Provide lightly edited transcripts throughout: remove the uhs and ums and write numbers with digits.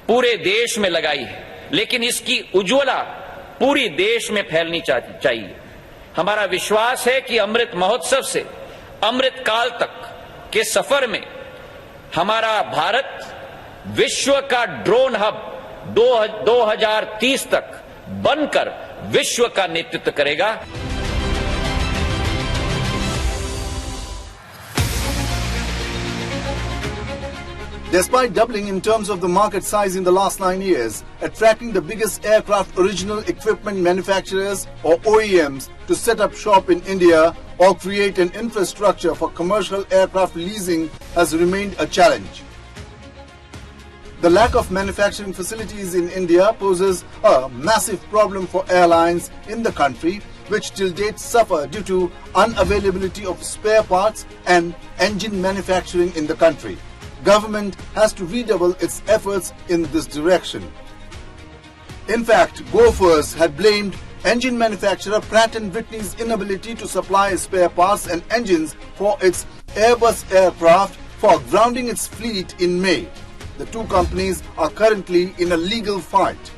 पूरे देश में लगाई है, लेकिन इसकी उज्ज्वला पूरी देश में फैलनी चाहिए। हमारा विश्वास है कि अमृत महोत्सव से अमृत काल तक के सफर में हमारा भारत विश्व का ड्रोन हब 2030 तक बनकर विश्व का नेतृत्व करेगा। Despite doubling in terms of the market size in the last 9 years, attracting the biggest aircraft original equipment manufacturers or OEMs to set up shop in India or create an infrastructure for commercial aircraft leasing has remained a challenge. The lack of manufacturing facilities in India poses a massive problem for airlines in the country, which till date suffer due to unavailability of spare parts and engine manufacturing in the country. Government has to redouble its efforts in this direction. In fact, Gophers had blamed engine manufacturer Pratt & Whitney's inability to supply spare parts and engines for its Airbus aircraft for grounding its fleet in May. The two companies are currently in a legal fight.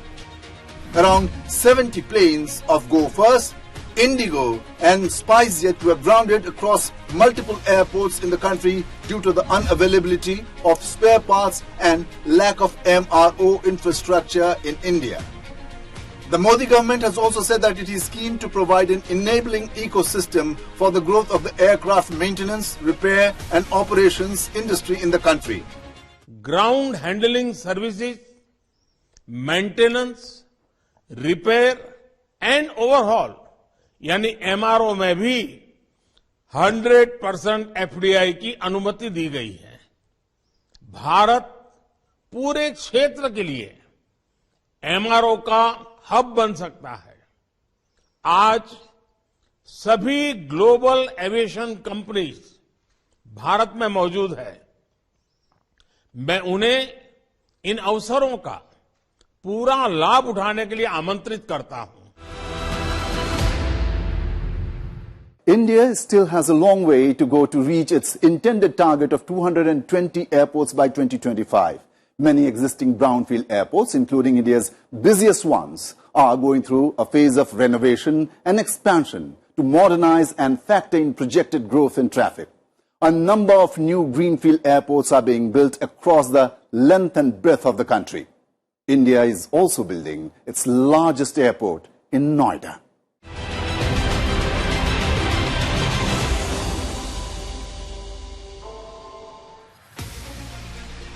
Around 70 planes of Gophers, Indigo and SpiceJet were grounded across multiple airports in the country due to the unavailability of spare parts and lack of MRO infrastructure in India. The Modi government has also said that it is keen to provide an enabling ecosystem for the growth of the aircraft maintenance, repair and operations industry in the country. Ground handling services, maintenance, repair and overhaul यानी MRO में भी 100% FDI की अनुमति दी गई है। भारत पूरे क्षेत्र के लिए एमआरओ का हब बन सकता है। आज सभी ग्लोबल एविएशन कंपनीज भारत में मौजूद है। मैं उन्हें इन अवसरों का पूरा लाभ उठाने के लिए आमंत्रित करता हूं। India still has a long way to go to reach its intended target of 220 airports by 2025. Many existing brownfield airports, including India's busiest ones, are going through a phase of renovation and expansion to modernize and factor in projected growth in traffic. A number of new greenfield airports are being built across the length and breadth of the country. India is also building its largest airport in Noida.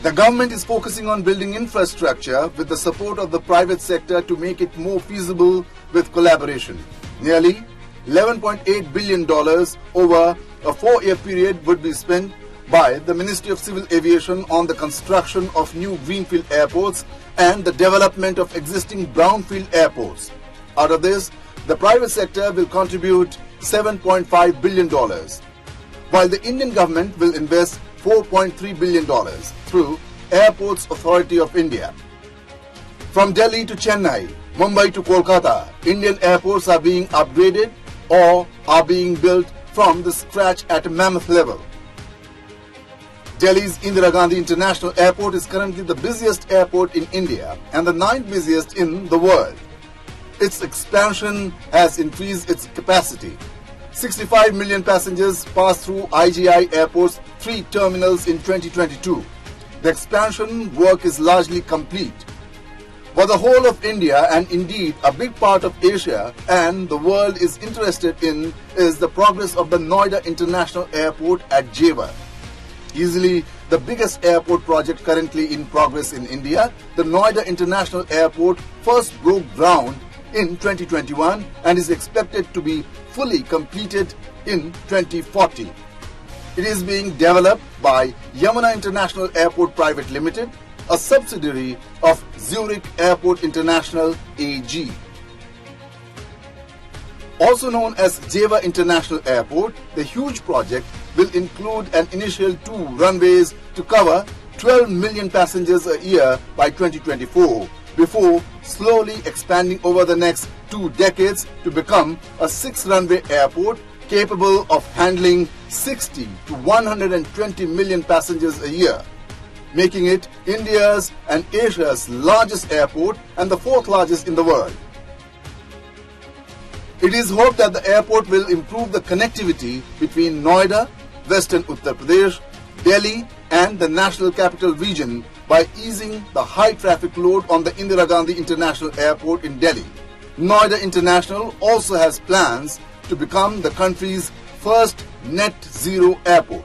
The government is focusing on building infrastructure with the support of the private sector to make it more feasible with collaboration. Nearly $11.8 billion over a 4-year period would be spent by the Ministry of Civil Aviation on the construction of new greenfield airports and the development of existing brownfield airports. Out of this, the private sector will contribute $7.5 billion, while the Indian government will invest $4.3 billion through Airports Authority of India. From Delhi to Chennai, Mumbai to Kolkata, Indian airports are being upgraded or are being built from the scratch at a mammoth level. Delhi's Indira Gandhi International Airport is currently the busiest airport in India and the 9th busiest in the world. Its expansion has increased its capacity. 65 million passengers passed through IGI Airport's 3 terminals in 2022. The expansion work is largely complete. What the whole of India and indeed a big part of Asia and the world is interested in is the progress of the Noida International Airport at Sabha. Easily the biggest airport project currently in progress in India, the Noida International Airport first broke ground in 2021 and is expected to be fully completed in 2040. It is being developed by Yamuna International Airport Private Limited, a subsidiary of Zurich Airport International AG. Also known as Sabha International Airport, the huge project will include an initial 2 runways to cover 12 million passengers a year by 2024, before slowly expanding over the next 2 decades to become a 6-runway airport capable of handling 60 to 120 million passengers a year. making it India's and Asia's largest airport and the fourth largest in the world. It is hoped that the airport will improve the connectivity between Noida, Western Uttar Pradesh, Delhi and the National Capital Region by easing the high traffic load on the Indira Gandhi International Airport in Delhi. Noida International also has plans to become the country's first net zero airport.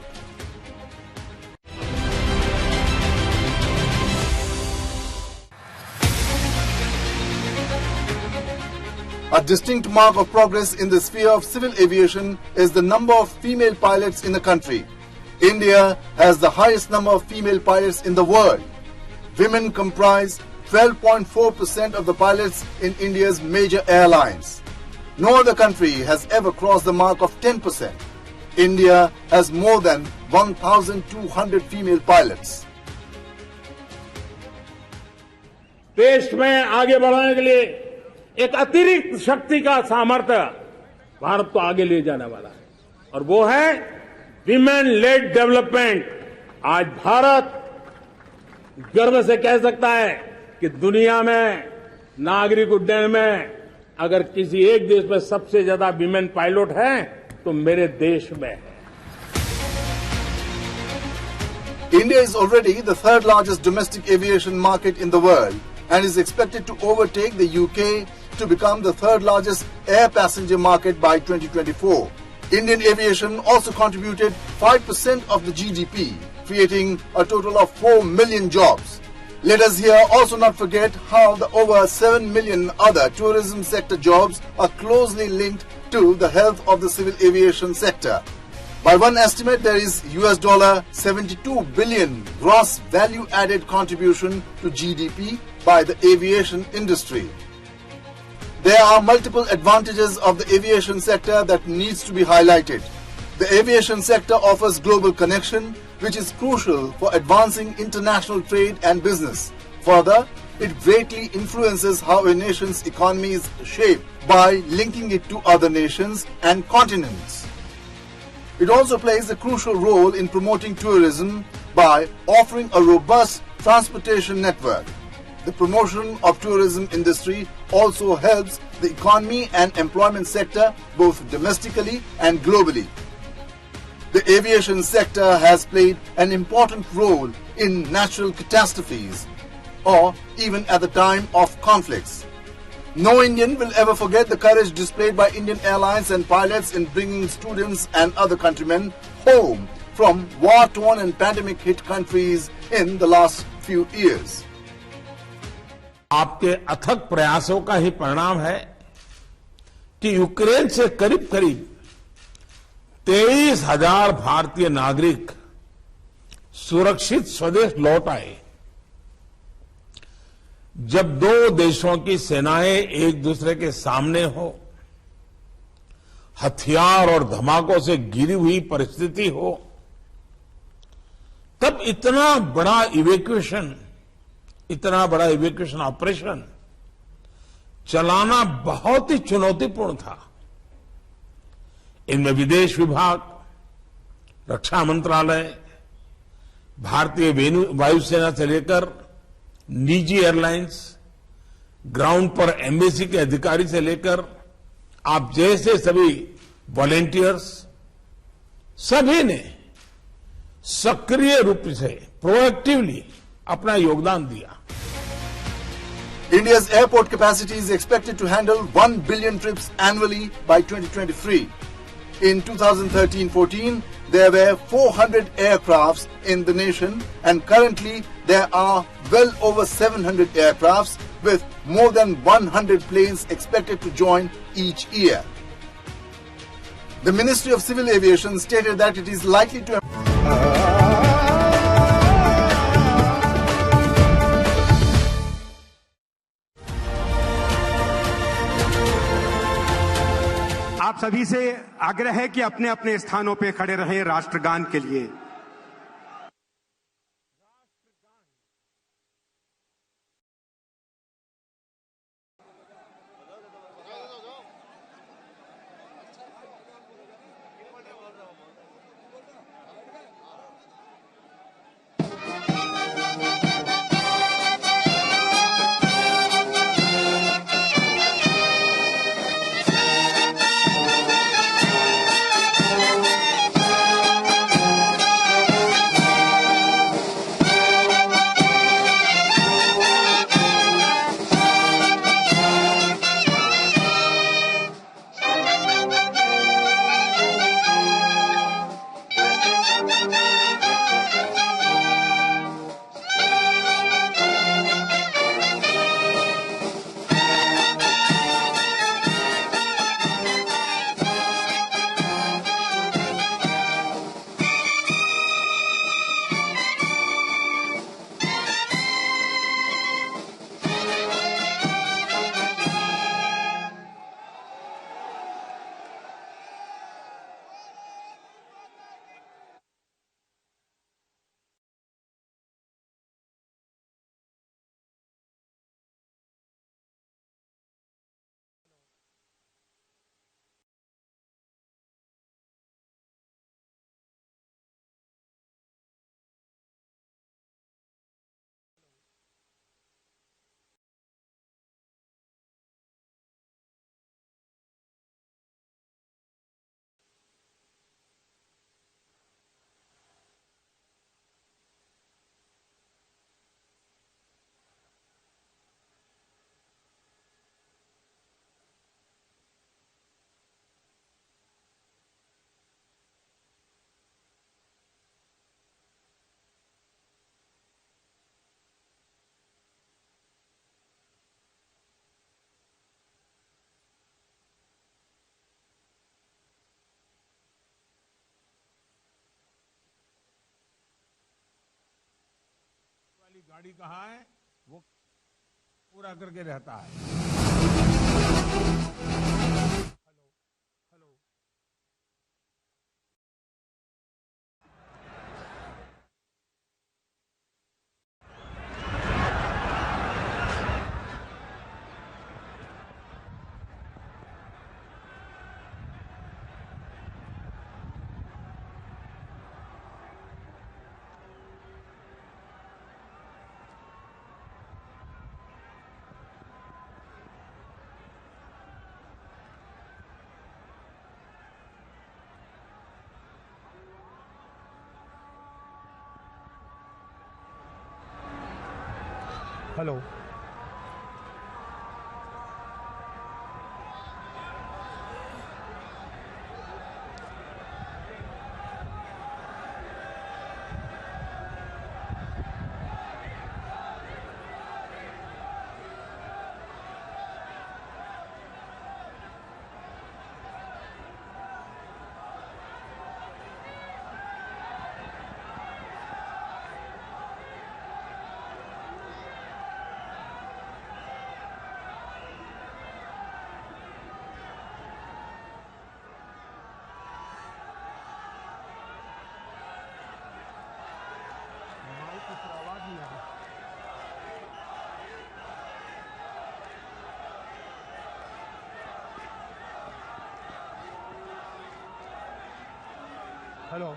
A distinct mark of progress in the sphere of civil aviation is the number of female pilots in the country. India has the highest number of female pilots in the world. Women comprise 12.4% of the pilots in India's major airlines. No other country has ever crossed the mark of 10%. India has more than 1,200 female pilots. देश में आगे बढ़ाने के लिए एक अतिरिक्त शक्ति का सामर्थ्य भारत को आगे ले जाने वाला है और वो है विमेन लेड डेवलपमेंट। आज भारत गर्व से कह सकता है कि दुनिया में नागरिक उड्डयन में अगर किसी एक देश में सबसे ज्यादा विमेन पायलट है तो मेरे देश में है। India is already the third largest domestic aviation market in the world and is expected to overtake the UK to become the third largest air passenger market by 2024. Indian aviation also contributed 5% of the GDP, creating a total of 4 million jobs. Let us here also not forget how the over 7 million other tourism sector jobs are closely linked to the health of the civil aviation sector. By one estimate, there is $72 billion gross value added contribution to GDP by the aviation industry. There are multiple advantages of the aviation sector that needs to be highlighted. The aviation sector offers global connection, which is crucial for advancing international trade and business. Further, it greatly influences how a nation's economy is shaped by linking it to other nations and continents. It also plays a crucial role in promoting tourism by offering a robust transportation network. The promotion of tourism industry also helps the economy and employment sector both domestically and globally. The aviation sector has played an important role in natural catastrophes or even at the time of conflicts. No Indian will ever forget the courage displayed by Indian airlines and pilots in bringing students and other countrymen home from war-torn and pandemic-hit countries in the last few years. आपके अथक प्रयासों का ही परिणाम है कि Ukraine से करीब करीब 23,000 भारतीय नागरिक सुरक्षित स्वदेश लौट आए। जब दो देशों की सेनाएं एक दूसरे के सामने हो, हथियार और धमाकों से घिरी हुई परिस्थिति हो, तब इतना बड़ा इवैक्यूएशन ऑपरेशन चलाना बहुत ही चुनौतीपूर्ण था। इनमें विदेश विभाग, रक्षा मंत्रालय, भारतीय वायुसेना से लेकर निजी एयरलाइंस, ग्राउंड पर एम्बेसी के अधिकारी से लेकर आप जैसे सभी वॉलेंटियर्स, सभी ने सक्रिय रूप से प्रोएक्टिवली अपना योगदान दिया। India's airport capacity is expected to handle 1 billion trips annually by 2023. In 2013-14, there were 400 aircrafts in the nation and currently there are well over 700 aircrafts with more than 100 planes expected to join each year. The Ministry of Civil Aviation stated that it is likely to आप सभी से आग्रह है कि अपने अपने स्थानों पर खड़े रहें राष्ट्रगान के लिए। गाड़ी कहाँ है वो पूरा करके रहता है। हेलो। हेलो। हेलो।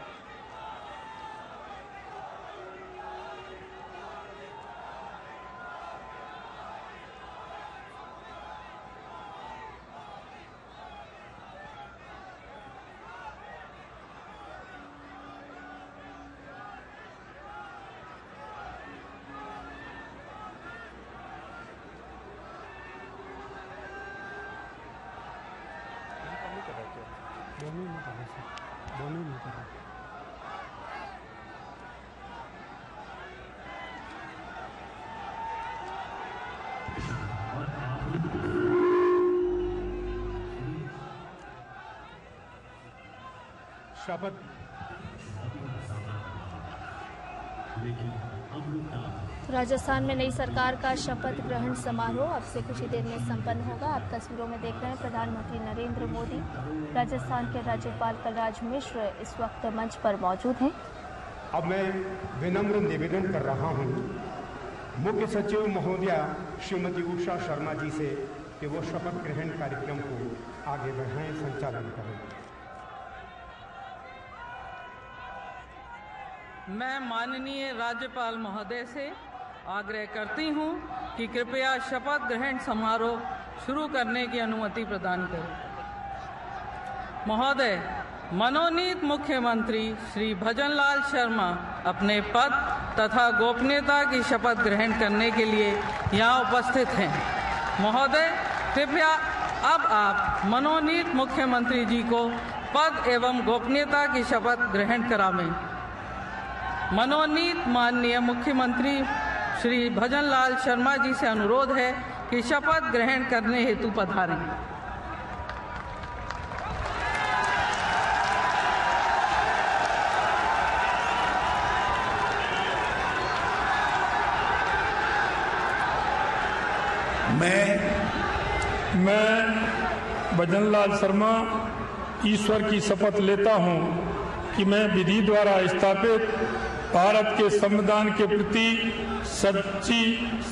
शपथ। राजस्थान में नई सरकार का शपथ ग्रहण समारोह अब से कुछ ही देर में संपन्न होगा। आप तस्वीरों में देख रहे हैं प्रधानमंत्री नरेंद्र मोदी, राजस्थान के राज्यपाल कलराज मिश्र इस वक्त मंच पर मौजूद हैं। अब मैं विनम्र निवेदन कर रहा हूं मुख्य सचिव महोदया श्रीमती उषा शर्मा जी से कि वो शपथ ग्रहण कार्यक्रम को आगे बढ़ाएं, संचालन करें। मैं माननीय राज्यपाल महोदय से आग्रह करती हूं कि कृपया शपथ ग्रहण समारोह शुरू करने की अनुमति प्रदान करें। महोदय, मनोनीत मुख्यमंत्री श्री भजनलाल शर्मा अपने पद तथा गोपनीयता की शपथ ग्रहण करने के लिए यहाँ उपस्थित हैं। महोदय, कृपया अब आप मनोनीत मुख्यमंत्री जी को पद एवं गोपनीयता की शपथ ग्रहण करावें। मनोनीत माननीय मुख्यमंत्री श्री भजनलाल शर्मा जी से अनुरोध है कि शपथ ग्रहण करने हेतु पधारें। मैं भजनलाल शर्मा ईश्वर की शपथ लेता हूं कि मैं विधि द्वारा स्थापित भारत के संविधान के प्रति सच्ची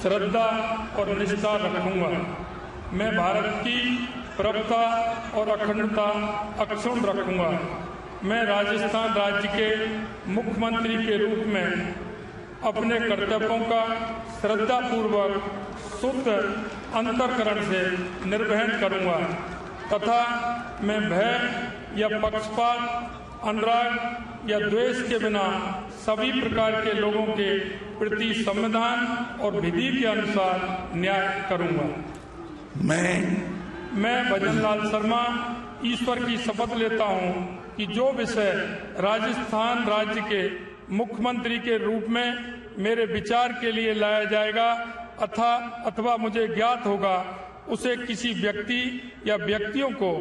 श्रद्धा और निष्ठा रखूंगा। मैं भारत की प्रभुता और अखंडता अक्षुण्ण रखूंगा। मैं राजस्थान राज्य के मुख्यमंत्री के रूप में अपने कर्तव्यों का श्रद्धापूर्वक शुद्ध अंतःकरण से निर्वहन करूंगा तथा मैं भय या पक्षपात, अनुराग या द्वेष के बिना सभी प्रकार के लोगों के प्रति संविधान और विधि के अनुसार न्याय करूंगा। मैं भजनलाल शर्मा ईश्वर की शपथ लेता हूं कि जो विषय राजस्थान राज्य के मुख्यमंत्री के रूप में मेरे विचार के लिए लाया जाएगा अथवा मुझे ज्ञात होगा, उसे किसी व्यक्ति या व्यक्तियों को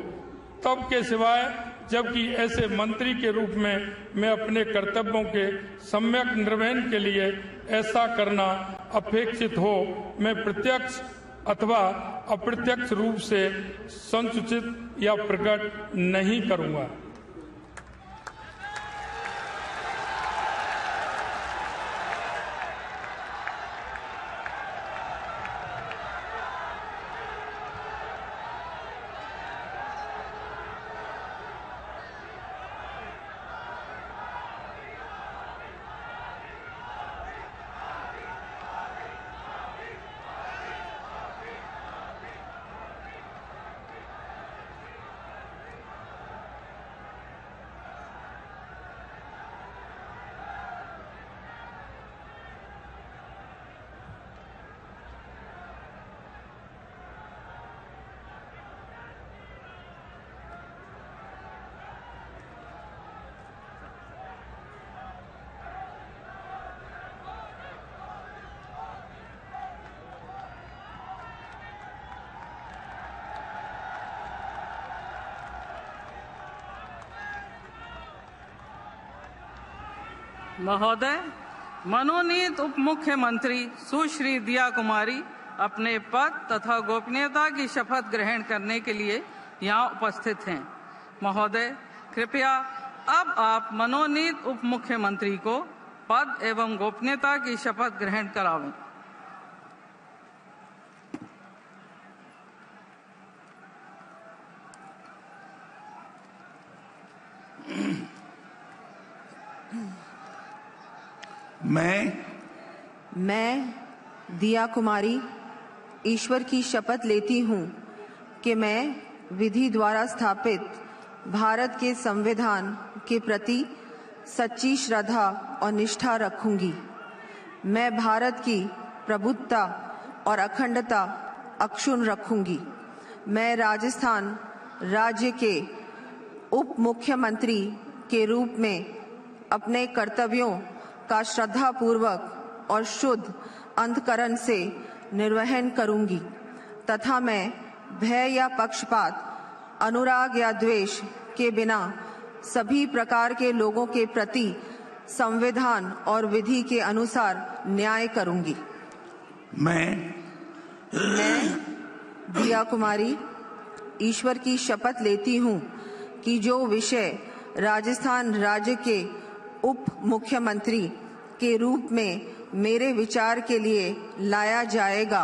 तब के सिवाय जबकि ऐसे मंत्री के रूप में मैं अपने कर्तव्यों के सम्यक निर्वहन के लिए ऐसा करना अपेक्षित हो, मैं प्रत्यक्ष अथवा अप्रत्यक्ष रूप से संसूचित या प्रकट नहीं करूंगा। महोदय, मनोनीत उप मुख्यमंत्री सुश्री दिया कुमारी अपने पद तथा गोपनीयता की शपथ ग्रहण करने के लिए यहाँ उपस्थित हैं। महोदय, कृपया अब आप मनोनीत उप मुख्यमंत्री को पद एवं गोपनीयता की शपथ ग्रहण करावें। मैं दिया कुमारी ईश्वर की शपथ लेती हूँ कि मैं विधि द्वारा स्थापित भारत के संविधान के प्रति सच्ची श्रद्धा और निष्ठा रखूंगी। मैं भारत की प्रभुत्ता और अखंडता अक्षुण्ण रखूंगी। मैं राजस्थान राज्य के उप मुख्यमंत्री के रूप में अपने कर्तव्यों का श्रद्धापूर्वक और शुद्ध अंतःकरण से निर्वहन करूंगी तथा मैं भय या पक्षपात, अनुराग या द्वेष के बिना सभी प्रकार के लोगों के प्रति संविधान और विधि के अनुसार न्याय करूंगी। मैं दिया कुमारी ईश्वर की शपथ लेती हूँ कि जो विषय राजस्थान राज्य के उप मुख्यमंत्री के रूप में मेरे विचार के लिए लाया जाएगा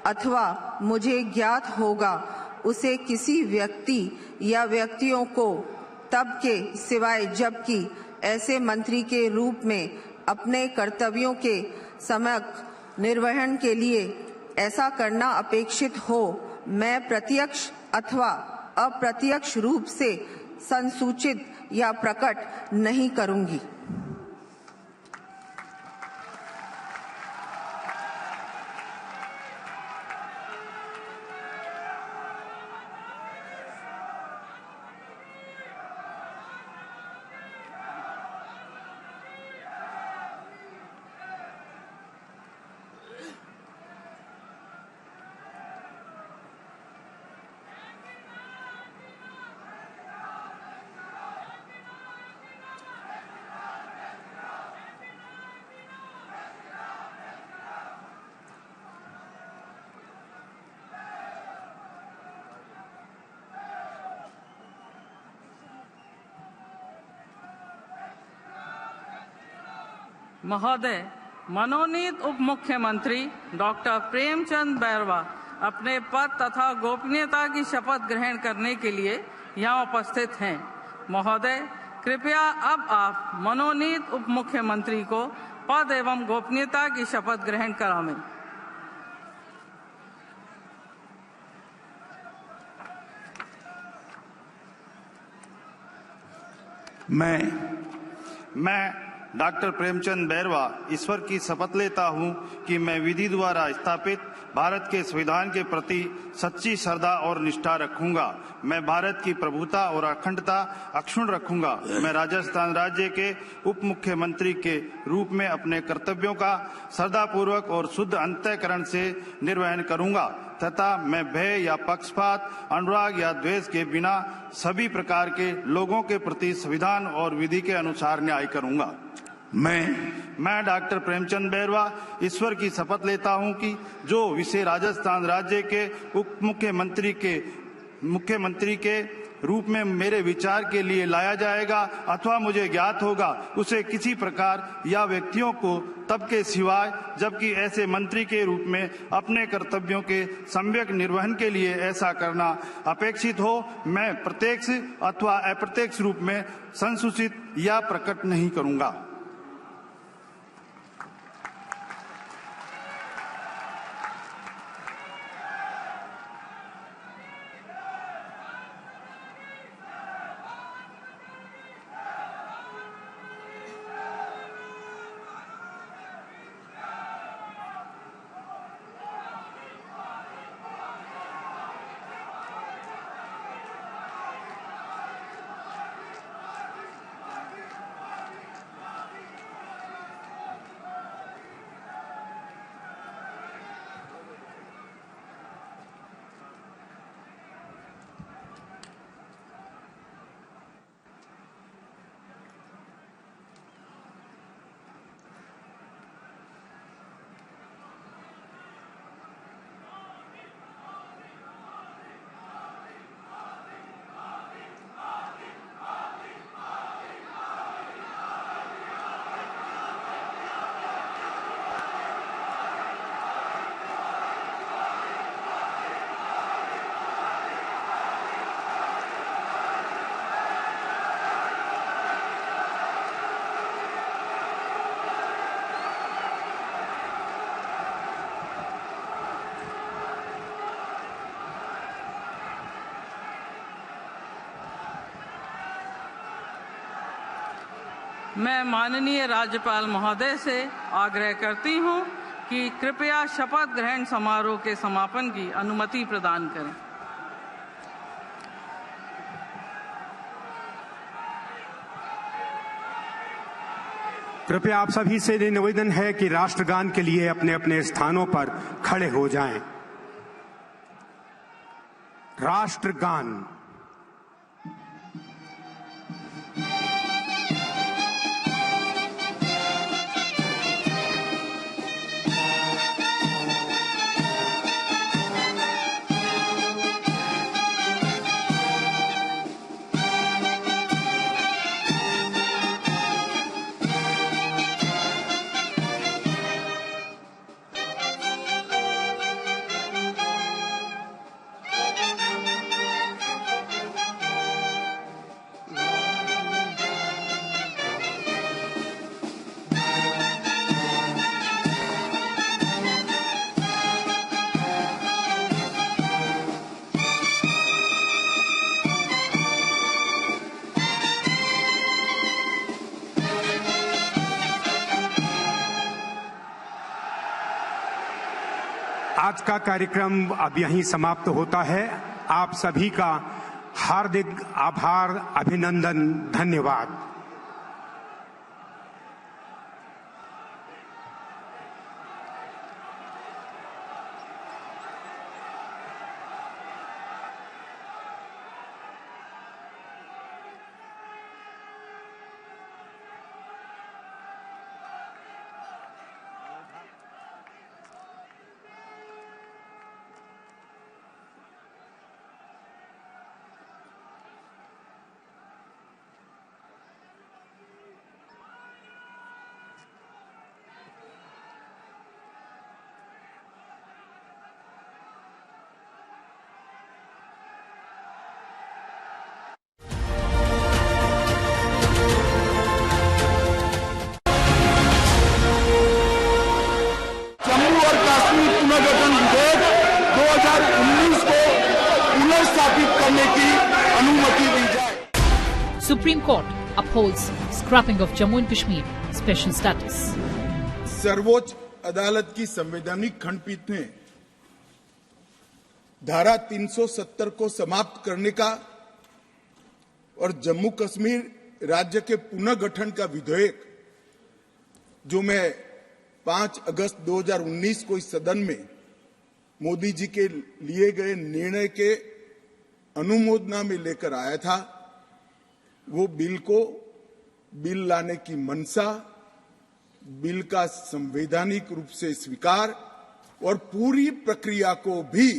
अथवा मुझे ज्ञात होगा, उसे किसी व्यक्ति या व्यक्तियों को तब के सिवाय जबकि ऐसे मंत्री के रूप में अपने कर्तव्यों के सम्यक निर्वहन के लिए ऐसा करना अपेक्षित हो, मैं प्रत्यक्ष अथवा अप्रत्यक्ष रूप से संसूचित या प्रकट नहीं करूंगी। महोदय, मनोनीत उप मुख्यमंत्री डॉक्टर प्रेमचंद बैरवा अपने पद तथा गोपनीयता की शपथ ग्रहण करने के लिए यहाँ उपस्थित हैं। महोदय, कृपया अब आप मनोनीत उप मुख्यमंत्री को पद एवं गोपनीयता की शपथ ग्रहण करावें। मैं डॉक्टर प्रेमचंद बैरवा ईश्वर की शपथ लेता हूं कि मैं विधि द्वारा स्थापित भारत के संविधान के प्रति सच्ची श्रद्धा और निष्ठा रखूंगा। मैं भारत की प्रभुता और अखंडता अक्षुण्ण रखूंगा। मैं राजस्थान राज्य के उप मुख्यमंत्री के रूप में अपने कर्तव्यों का श्रद्धापूर्वक और शुद्ध अंतःकरण से निर्वहन करूंगा तथा मैं भय या पक्षपात, अनुराग या द्वेष के बिना सभी प्रकार के लोगों के प्रति संविधान और विधि के अनुसार न्याय करूंगा। मैं डॉक्टर प्रेमचंद बैरवा ईश्वर की शपथ लेता हूं कि जो विषय राजस्थान राज्य के उप मुख्यमंत्री के रूप में मेरे विचार के लिए लाया जाएगा अथवा मुझे ज्ञात होगा, उसे किसी प्रकार या व्यक्तियों को तब के सिवाय जबकि ऐसे मंत्री के रूप में अपने कर्तव्यों के सम्यक निर्वहन के लिए ऐसा करना अपेक्षित हो, मैं प्रत्यक्ष अथवा अप्रत्यक्ष रूप में संसूचित या प्रकट नहीं करूंगा। मैं माननीय राज्यपाल महोदय से आग्रह करती हूं कि कृपया शपथ ग्रहण समारोह के समापन की अनुमति प्रदान करें। कृपया आप सभी से निवेदन है कि राष्ट्रगान के लिए अपने अपने स्थानों पर खड़े हो जाएं। राष्ट्रगान। आज का कार्यक्रम अब यहीं समाप्त होता है। आप सभी का हार्दिक आभार, अभिनंदन, धन्यवाद। पुनर्गठन विधेयक 2019 को पुनर्स्थापित करने की अनुमति दी जाए। Supreme Court upholds scrapping of Jammu and Kashmir special status. सर्वोच्च अदालत की संवैधानिक खंडपीठ ने धारा 370 को समाप्त करने का और जम्मू कश्मीर राज्य के पुनर्गठन का विधेयक जो मैं 5 अगस्त 2019 को इस सदन में मोदी जी के लिए गए निर्णय के अनुमोदना में लेकर आया था, वो बिल लाने की मंशा, बिल का संवैधानिक रूप से स्वीकार और पूरी प्रक्रिया को भी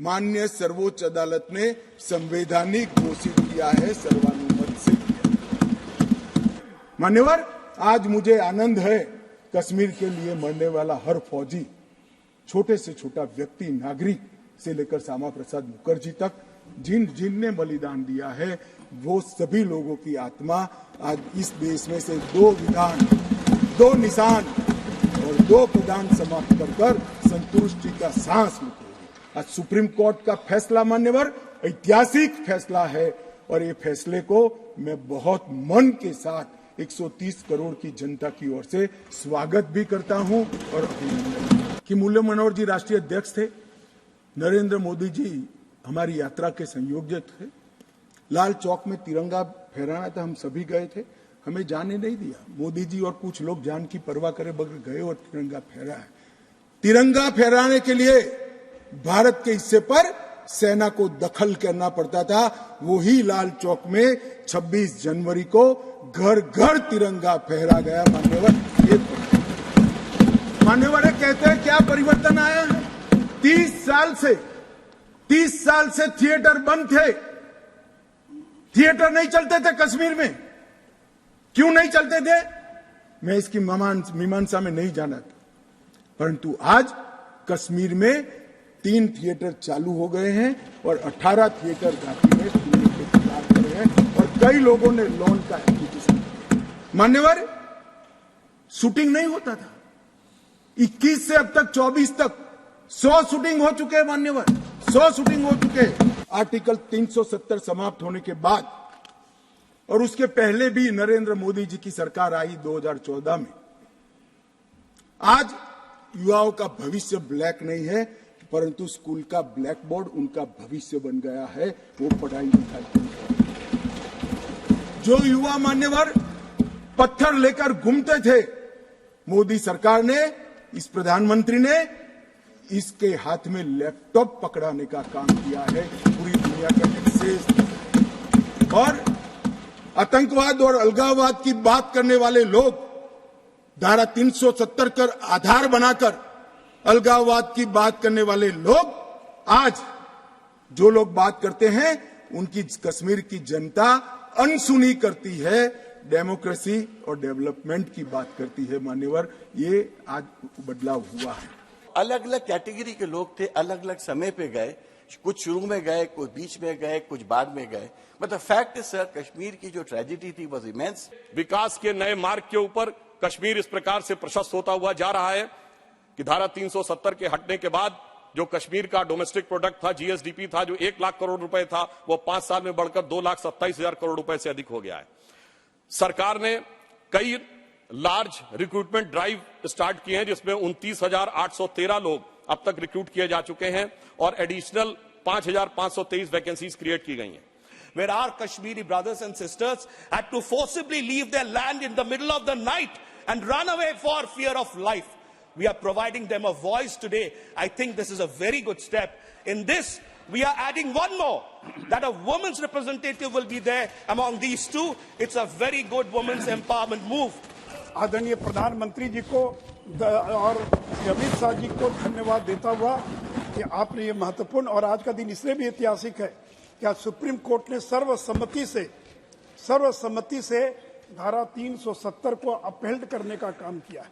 माननीय सर्वोच्च अदालत ने संवैधानिक घोषित किया है, सर्वानुमत से किया। मान्यवर, आज मुझे आनंद है कश्मीर के लिए मरने वाला हर फौजी, छोटे से छोटा व्यक्ति, नागरिक से लेकर श्यामा प्रसाद मुखर्जी तक जिनने बलिदान दिया है, वो सभी लोगों की आत्मा आज इस देश में से 2 विधान, 2 निशान और 2 प्रदान समाप्त कर संतुष्टि का सांस रुकेगी। आज सुप्रीम कोर्ट का फैसला मान्यवर ऐतिहासिक फैसला है और ये फैसले को मैं बहुत मन के साथ 130 करोड़ की जनता की ओर से स्वागत भी करता हूं और अभिनंदन। कि मुरली मनोहर जी राष्ट्रीय अध्यक्ष थे, नरेंद्र मोदी जी हमारी यात्रा के संयोजक थे, लाल चौक में तिरंगा फहराना था, हम सभी गए थे, हमें जाने नहीं दिया। मोदी जी और कुछ लोग जान की परवाह करे बगैर गए और तिरंगा फहराया। तिरंगा फहराने के लिए भारत के हिस्से पर सेना को दखल करना पड़ता था, वही लाल चौक में 26 जनवरी को घर घर तिरंगा फहरा गया। मान्यवर कहते हैं क्या परिवर्तन आया है? 30 साल से थिएटर बंद थे, थिएटर नहीं चलते थे कश्मीर में। क्यों नहीं चलते थे? मैं इसकी मीमांसा में नहीं जाना था, परंतु आज कश्मीर में 3 थिएटर चालू हो गए हैं और 18 थिएटर घाटी में खुलने के तैयार कर रहे हैं और कई लोगों ने लोन का एप्लीकेशन किया। मान्यवर, शूटिंग नहीं होता था, 21 से अब तक 24 तक 100 शूटिंग हो चुके हैं मान्यवर, 100 शूटिंग हो चुके हैं। आर्टिकल 370 समाप्त होने के बाद और उसके पहले भी नरेंद्र मोदी जी की सरकार आई 2014 में। आज युवाओं का भविष्य ब्लैक नहीं है, परंतु स्कूल का ब्लैक बोर्ड उनका भविष्य बन गया है, वो पढ़ाई लिखाई। जो युवा मान्यवर पत्थर लेकर घूमते थे, मोदी सरकार ने, इस प्रधानमंत्री ने इसके हाथ में लैपटॉप पकड़ाने का काम किया है। पूरी दुनिया का एक्सेस और आतंकवाद और अलगाववाद की बात करने वाले लोग धारा 370 कर आधार बनाकर अलगाववाद की बात करने वाले लोग आज जो लोग बात करते हैं उनकी कश्मीर की जनता अनसुनी करती है, डेमोक्रेसी और डेवलपमेंट की बात करती है। मान्यवर, ये आज बदलाव हुआ है। अलग अलग कैटेगरी के लोग थे, अलग अलग समय पे गए, कुछ शुरू में गए, कुछ बीच में गए, कुछ बाद में गए। मतलब फैक्ट है सर, कश्मीर की जो ट्रेजेडी थी वॉज इमेंस। विकास के नए मार्ग के ऊपर कश्मीर इस प्रकार से प्रशस्त होता हुआ जा रहा है कि धारा 370 के हटने के बाद जो कश्मीर का डोमेस्टिक प्रोडक्ट था, जीएसडीपी था, जो 1 लाख करोड़ रुपए था, वो 5 साल में बढ़कर 2,27,000 करोड़ रुपए से अधिक हो गया है। सरकार ने कई लार्ज रिक्रूटमेंट ड्राइव स्टार्ट किए हैं, जिसमें 29,813 लोग अब तक रिक्रूट किए जा चुके हैं और एडिशनल 5,523 वैकेंसीज क्रिएट की गई हैं। Where our Kashmiri brothers and sisters had to forcibly leave their land in the middle of the night and run away for fear of life. We are providing them a voice today. I think this is a very good step. In this, we are adding one more, that a woman's representative will be there among these two. It's a very good women's empowerment move. आदरणीय प्रधानमंत्री जी को और अमित शाह जी को धन्यवाद देता हुआ कि आपने ये महत्वपूर्ण और आज का दिन इसलिए भी ऐतिहासिक है कि आज सुप्रीम कोर्ट ने सर्वसम्मति से धारा 370 को अपहेल्ड करने का काम किया है।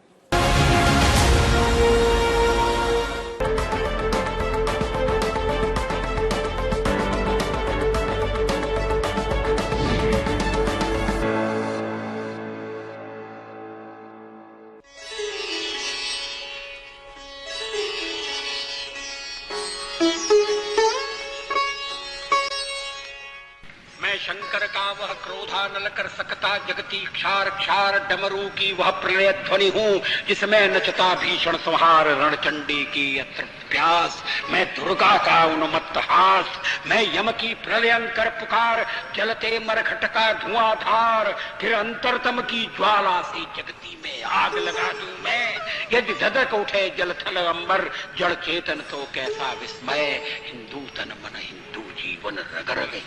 शंकर का वह क्रोधा नल कर सकता, जगती क्षार क्षार डमरू की वह प्रलय ध्वनि हूँ, जिसमें नचता भीषण संहार रणचंडी की अत्र प्यास। मैं दुर्गा का उन्मत्त हास, मैं यम की प्रलयंकर पुकार, जलते मरघट का धुआंधार, फिर अंतरतम की ज्वाला से जगती में आग लगा दूं मैं। यदि धधक उठे जल थल अंबर, जड़ चेतन तो कैसा विस्मय। हिंदू तन मन हिंदू जीवन रग रग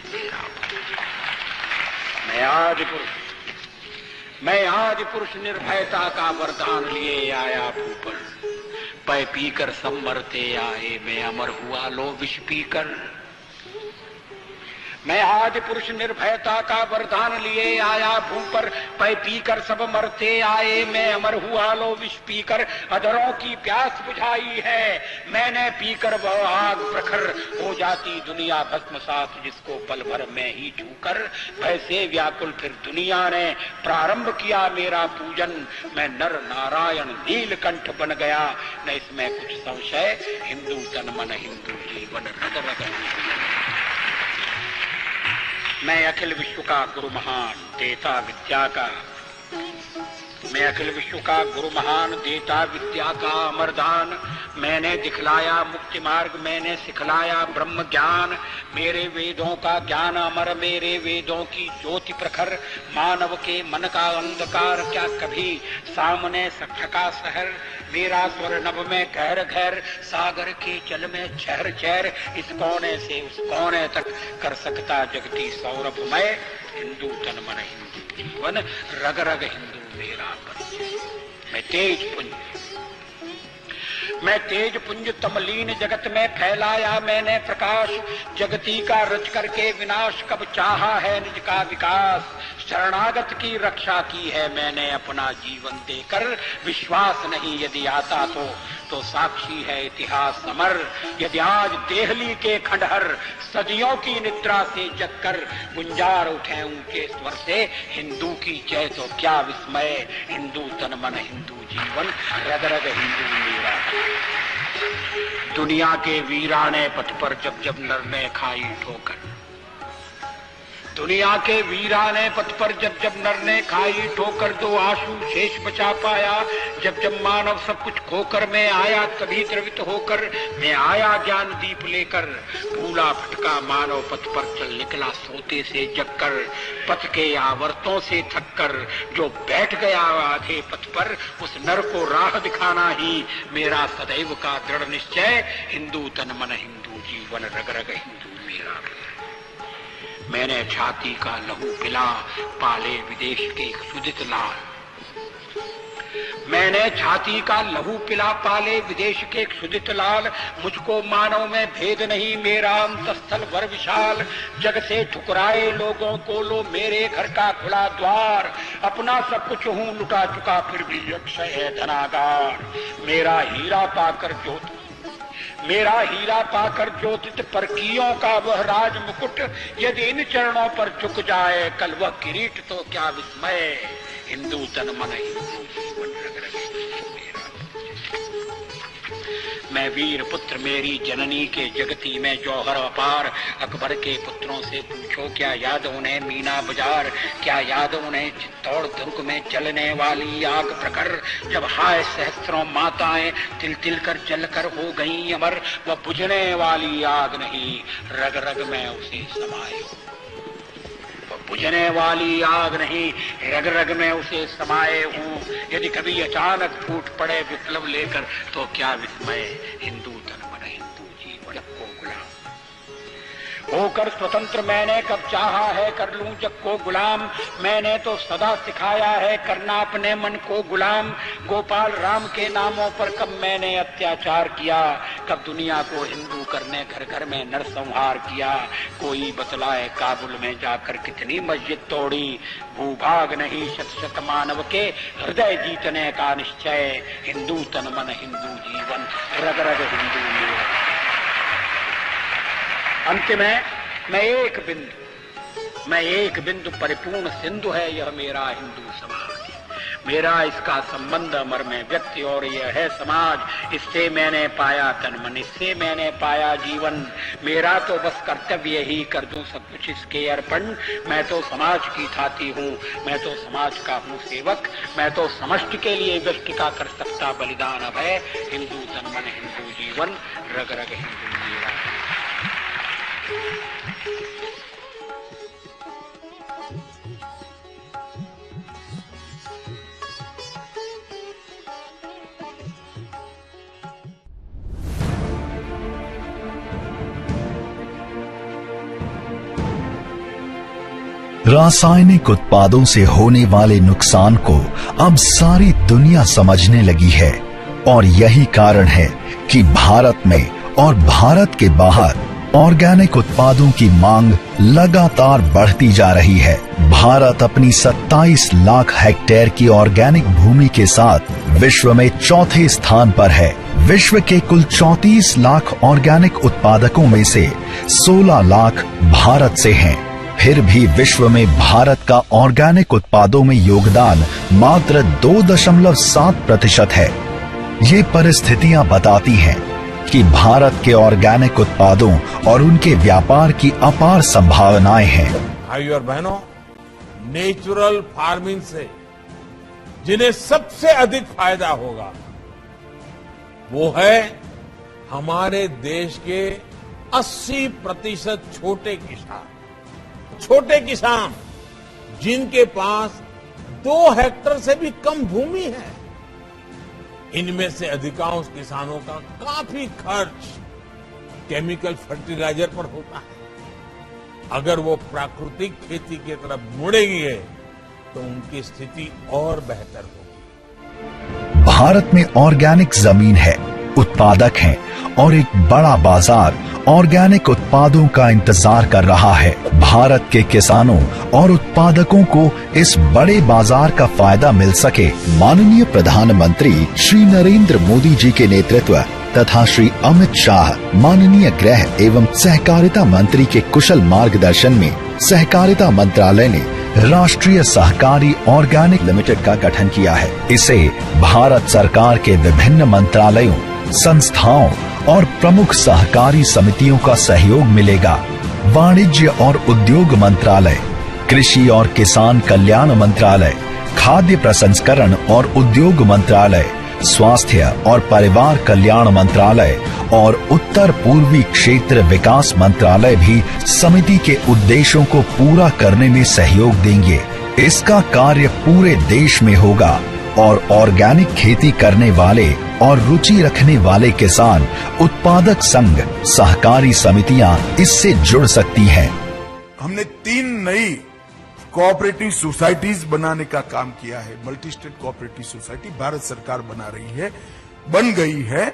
मेरा। मैं आज पुरुष निर्भयता का वरदान लिए आया भूपर। पै पीकर सब मरते आए, मैं अमर हुआ लो विष पीकर। मैं आज पुरुष निर्भयता का वरदान लिए आया भूपर। पै पीकर सब मरते आए, मैं अमर हुआ लो विष पीकर। अधरों की प्यास बुझाई है मैंने पीकर, वह आग प्रखर हो जाती दुनिया भस्मसात, जिसको पल भर में ही छूकर। वैसे व्याकुल फिर दुनिया ने प्रारंभ किया मेरा पूजन। मैं नर नारायण नीलकंठ बन गया, न इसमें कुछ संशय। हिंदू तन मन हिंदू जीवन रग रग। मैं अखिल विश्व का गुरु महान देता विद्या का, मैं अखिल विश्व का गुरु महान देता विद्या का अमरदान। मैंने दिखलाया मुक्ति मार्ग, मैंने सिखलाया ब्रह्म ज्ञान। मेरे वेदों का ज्ञान अमर, मेरे वेदों की ज्योति प्रखर। मानव के मन का अंधकार क्या कभी सामने सखा शहर। मेरा स्वर नभ में गहर गहर, सागर के जल में चहर चहर। इस कोने से उस कोने तक कर सकता जगती सौरभ मैं। हिंदू तन मन हिंदू जीवन रग रग हिंदू मेरा परिचय। मैं तेज पुंज तमलीन जगत में फैलाया मैंने प्रकाश। जगती का रच करके विनाश कब चाहा है निज का विकास। शरणागत की रक्षा की है मैंने अपना जीवन देकर। विश्वास नहीं यदि आता तो साक्षी है इतिहास अमर। यदि आज देहली के खंडहर सदियों की निद्रा से जगकर गुंजार उठे ऊंचे स्वर से, हिंदू की जय तो क्या विस्मय। हिंदू तन मन हिंदू जीवन रग रग हिंदू मेरा। दुनिया के वीराने पथ पर जब जब नर ने खाई ठोकर, दुनिया के वीराने पथ पर जब जब नर ने खाई ठोकर, दो आंसू शेष बचा पाया। जब जब मानव सब कुछ खोकर मैं आया, तभी द्रवित होकर मैं आया ज्ञान दीप लेकर। भूला भटका मानव पथ पर चल निकला सोते से जगकर। पथ के आवर्तों से थककर जो बैठ गया आधे पथ पर, उस नर को राह दिखाना ही मेरा सदैव का दृढ़ निश्चय। हिंदू तन मन हिंदू जीवन रग रग हिंदू मेरा। मैंने छाती का लहू पिला पाले विदेश के क्षुधित लाल। मैंने छाती का लहू पिला पाले विदेश के क्षुधित लाल। मुझको मानव में भेद नहीं मेरा अंतस्थल वर विशाल। जग से ठुकराए लोगों को लो मेरे घर का खुला द्वार। अपना सब कुछ हूँ लुटा चुका फिर भी अक्षय है धनागार। मेरा हीरा पाकर ज्योतित परकियों का वह राज मुकुट, यदि इन चरणों पर झुक जाए कल वह किरीट तो क्या विस्मय। हिंदू तन मन हिंदू जीवन रग रग मेरा। मैं वीर पुत्र मेरी जननी के जगती में जौहर अपार। अकबर के पुत्रों से पूछो क्या याद उन्हें मीना बाजार। क्या याद उन्हें चित्तौड़ दुर्ग में जलने वाली आग प्रखर। जब हाय सहस्त्रों माताएं तिल तिल कर जल कर हो गई अमर। वह बुझने वाली आग नहीं रग रग में उसे समाये। बुझने वाली आग नहीं रग रग में उसे समाये हूँ। यदि कभी अचानक फूट पड़े विप्लव लेकर तो क्या विस्मय। हिंदू तन मन हिंदू जीवन को गुलाम होकर स्वतंत्र मैंने कब चाहा है कर लूं जग को गुलाम। मैंने तो सदा सिखाया है करना अपने मन को गुलाम। गोपाल राम के नामों पर कब मैंने अत्याचार किया। कब दुनिया को हिंदू करने घर घर में नरसंहार किया। कोई बतलाए काबुल में जाकर कितनी मस्जिद तोड़ी। भूभाग नहीं शत शत मानव के हृदय जीतने का निश्चय। हिंदू तन मन हिंदू जीवन रग रग हिंदू मेरा। अंत में मैं एक बिंदु परिपूर्ण सिंधु है यह मेरा हिंदू समाज। मेरा इसका संबंध अमर में व्यक्ति और यह है समाज। इससे मैंने पाया तन मन, इससे मैंने पाया जीवन। मेरा तो बस कर्तव्य ही कर दूं सब कुछ इसके अर्पण। मैं तो समाज की थाती हूँ, मैं तो समाज का हूँ सेवक। मैं तो समष्टि के लिए व्यष्टि का कर सकता बलिदान। अब है हिंदू तन मन हिंदू जीवन, रग रग हिंदू जीवन। रासायनिक उत्पादों से होने वाले नुकसान को अब सारी दुनिया समझने लगी है और यही कारण है कि भारत में और भारत के बाहर ऑर्गेनिक उत्पादों की मांग लगातार बढ़ती जा रही है। भारत अपनी 27 लाख हेक्टेयर की ऑर्गेनिक भूमि के साथ विश्व में चौथे स्थान पर है। विश्व के कुल 34 लाख ऑर्गेनिक उत्पादकों में से 16 लाख भारत से हैं। फिर भी विश्व में भारत का ऑर्गेनिक उत्पादों में योगदान मात्र 2.7% है। ये परिस्थितियां बताती हैं कि भारत के ऑर्गेनिक उत्पादों और उनके व्यापार की अपार संभावनाएं हैं। भाइयों और बहनों, नेचुरल फार्मिंग से जिन्हें सबसे अधिक फायदा होगा वो है हमारे देश के 80% छोटे किसान। छोटे किसान जिनके पास 2 हेक्टेयर से भी कम भूमि है। इनमें से अधिकांश किसानों का काफी खर्च केमिकल फर्टिलाइजर पर होता है। अगर वो प्राकृतिक खेती की तरफ मुड़ेंगे तो उनकी स्थिति और बेहतर होगी। भारत में ऑर्गेनिक जमीन है, उत्पादक हैं और एक बड़ा बाजार ऑर्गेनिक उत्पादों का इंतजार कर रहा है। भारत के किसानों और उत्पादकों को इस बड़े बाजार का फायदा मिल सके, माननीय प्रधानमंत्री श्री नरेंद्र मोदी जी के नेतृत्व तथा श्री अमित शाह माननीय गृह एवं सहकारिता मंत्री के कुशल मार्गदर्शन में सहकारिता मंत्रालय ने राष्ट्रीय सहकारी ऑर्गेनिक लिमिटेड का गठन किया है। इसे भारत सरकार के विभिन्न मंत्रालयों, संस्थाओं और प्रमुख सहकारी समितियों का सहयोग मिलेगा। वाणिज्य और उद्योग मंत्रालय, कृषि और किसान कल्याण मंत्रालय, खाद्य प्रसंस्करण और उद्योग मंत्रालय, स्वास्थ्य और परिवार कल्याण मंत्रालय और उत्तर पूर्वी क्षेत्र विकास मंत्रालय भी समिति के उद्देश्यों को पूरा करने में सहयोग देंगे। इसका कार्य पूरे देश में होगा और ऑर्गेनिक खेती करने वाले और रुचि रखने वाले किसान, उत्पादक संघ, सहकारी समितियां इससे जुड़ सकती हैं। हमने 3 नई कोऑपरेटिव सोसाइटीज बनाने का काम किया है। Multi state cooperative society Bharat सरकार बन गई है।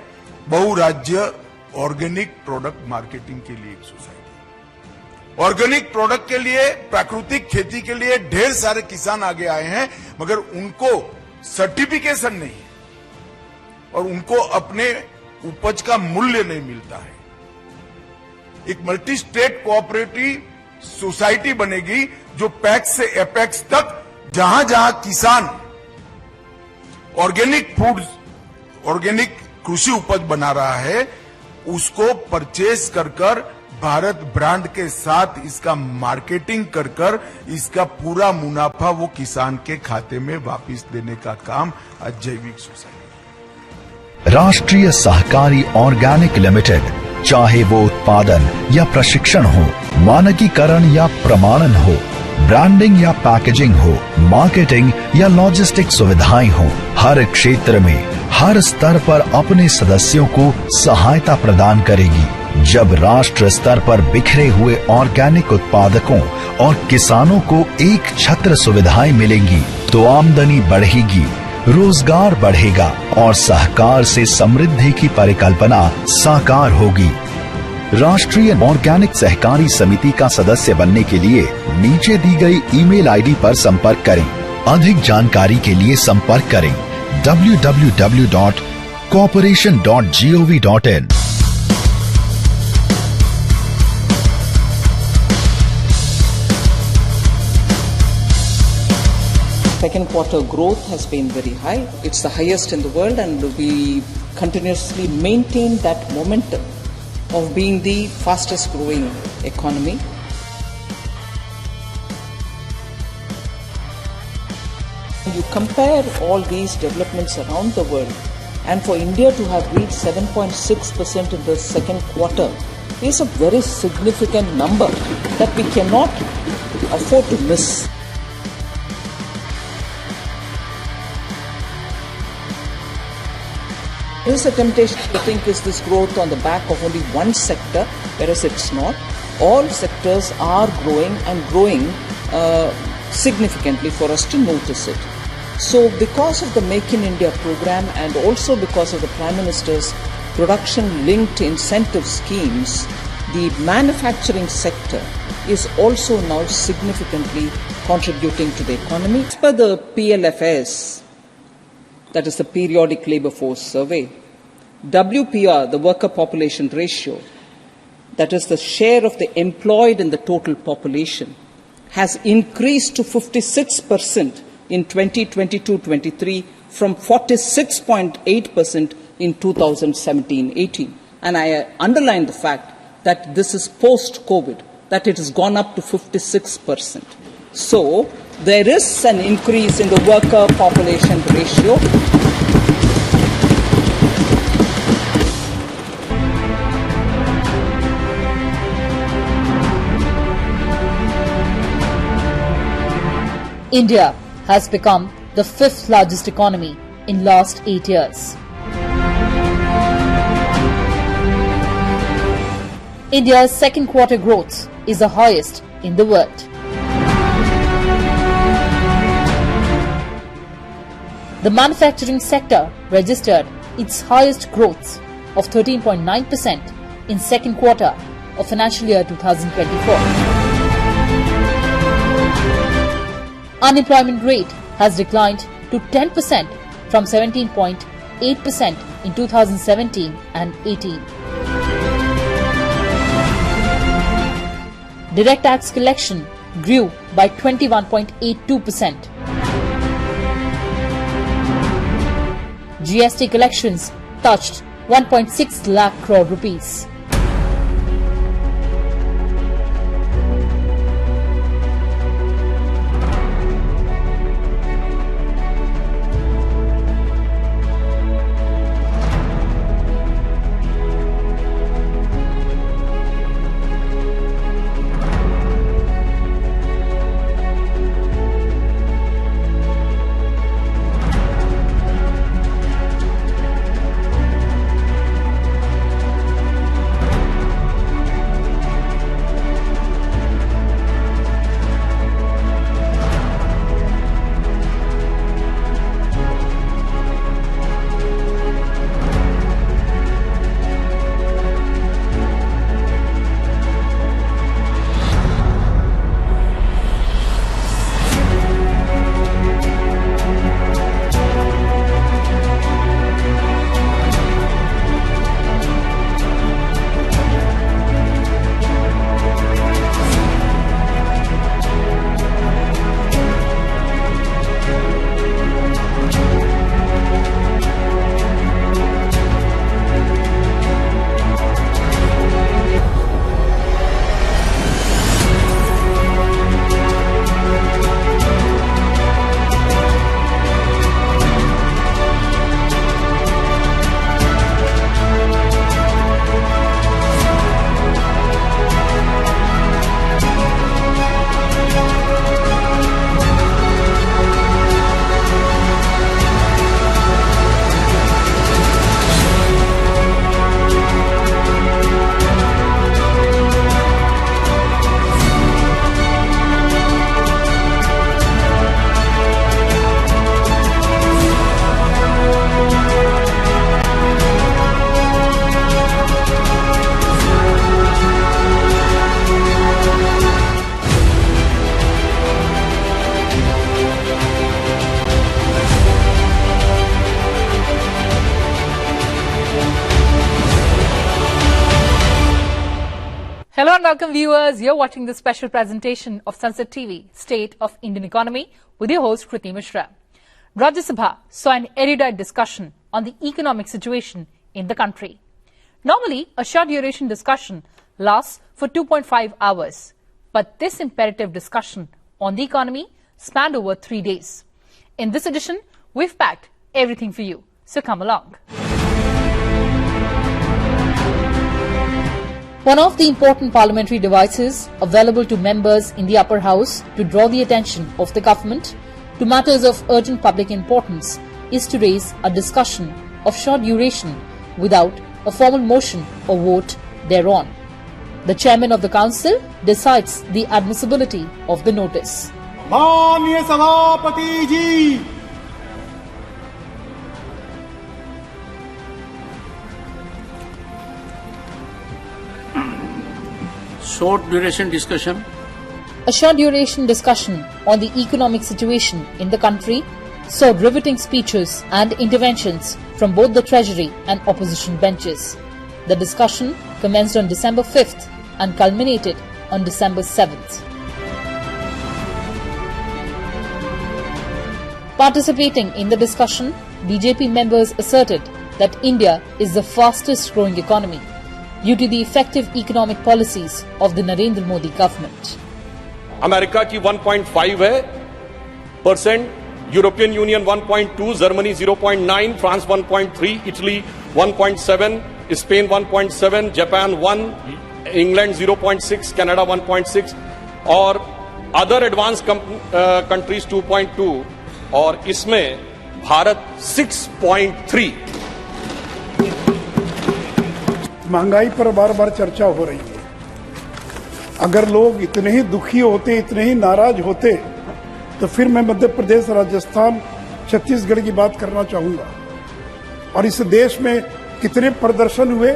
बहुराज्य ऑर्गेनिक प्रोडक्ट मार्केटिंग के लिए एक सोसाइटी। ऑर्गेनिक प्रोडक्ट के लिए, प्राकृतिक खेती के लिए ढेर सारे किसान आगे आए हैं, मगर उनको सर्टिफिकेशन नहीं है और उनको अपने उपज का मूल्य नहीं मिलता है। एक मल्टी स्टेट कोऑपरेटिव सोसाइटी बनेगी जो पैक्स से एपेक्स तक जहां जहां किसान ऑर्गेनिक फूड, ऑर्गेनिक कृषि उपज बना रहा है, उसको परचेस कर भारत ब्रांड के साथ इसका मार्केटिंग कर इसका पूरा मुनाफा वो किसान के खाते में वापस देने का काम आज जैविक सोसाइटी। राष्ट्रीय सहकारी ऑर्गेनिक लिमिटेड, चाहे वो उत्पादन या प्रशिक्षण हो, मानकीकरण या प्रमाणन हो, ब्रांडिंग या पैकेजिंग हो, मार्केटिंग या लॉजिस्टिक सुविधाएं हो, हर क्षेत्र में हर स्तर पर अपने सदस्यों को सहायता प्रदान करेगी। जब राष्ट्र स्तर पर बिखरे हुए ऑर्गेनिक उत्पादकों और किसानों को एक छत्र सुविधाएं मिलेंगी तो आमदनी बढ़ेगी, रोजगार बढ़ेगा और सहकार से समृद्धि की परिकल्पना साकार होगी। राष्ट्रीय ऑर्गेनिक सहकारी समिति का सदस्य बनने के लिए नीचे दी गई ईमेल आईडी पर संपर्क करें। अधिक जानकारी के लिए संपर्क करें www.cooperation.gov.in। second quarter growth has been very high. It's the highest in the world, and we continuously maintain that momentum of being the fastest growing economy. You compare all these developments around the world, and for India to have reached 7.6% in the second quarter is a very significant number that we cannot afford to miss. There is a temptation to think, is this growth on the back of only one sector, whereas it's not. All sectors are growing and growing significantly for us to notice it. So because of the Make in India program and also because of the Prime Minister's production-linked incentive schemes, the manufacturing sector is also now significantly contributing to the economy. As per the PLFS, that is the Periodic Labour Force Survey, WPR, the worker population ratio, that is the share of the employed in the total population, has increased to 56% in 2022-23 from 46.8% in 2017-18. And I underline the fact that this is post-COVID, that it has gone up to 56%. So there is an increase in the worker population ratio. India has become the 5th largest economy in last 8 years. India's second quarter growth is the highest in the world. The manufacturing sector registered its highest growth of 13.9% in second quarter of financial year 2024. Unemployment rate has declined to 10% from 17.8% in 2017 and 18. Direct tax collection grew by 21.82%. GST collections touched 1.6 lakh crore rupees. Hello and welcome viewers. You're watching this special presentation of Sunset TV, State of Indian Economy, with your host Kriti Mishra. Rajya Sabha saw an erudite discussion on the economic situation in the country. Normally, a short duration discussion lasts for 2.5 hours. But this imperative discussion on the economy spanned over 3 days. In this edition, we've packed everything for you. So come along. One of the important parliamentary devices available to members in the upper house to draw the attention of the government to matters of urgent public importance is to raise a discussion of short duration without a formal motion or vote thereon. The chairman of the council decides the admissibility of the notice. माननीय सभापति जी, short duration discussion. A short duration discussion on the economic situation in the country saw riveting speeches and interventions from both the Treasury and opposition benches. The discussion commenced on December 5th and culminated on December 7th. Participating in the discussion, BJP members asserted that India is the fastest growing economy due to the effective economic policies of the Narendra Modi government. America की 1.5%, European union 1.2, Germany 0.9, France 1.3, Italy 1.7, Spain 1.7, Japan 1, England 0.6, Canada 1.6 और other advance countries 2.2 और इसमें भारत 6.3। महंगाई पर बार बार चर्चा हो रही है। अगर लोग इतने ही दुखी होते, इतने ही नाराज होते, तो फिर मैं मध्य प्रदेश, राजस्थान, छत्तीसगढ़ की बात करना चाहूंगा। और इस देश में कितने प्रदर्शन हुए?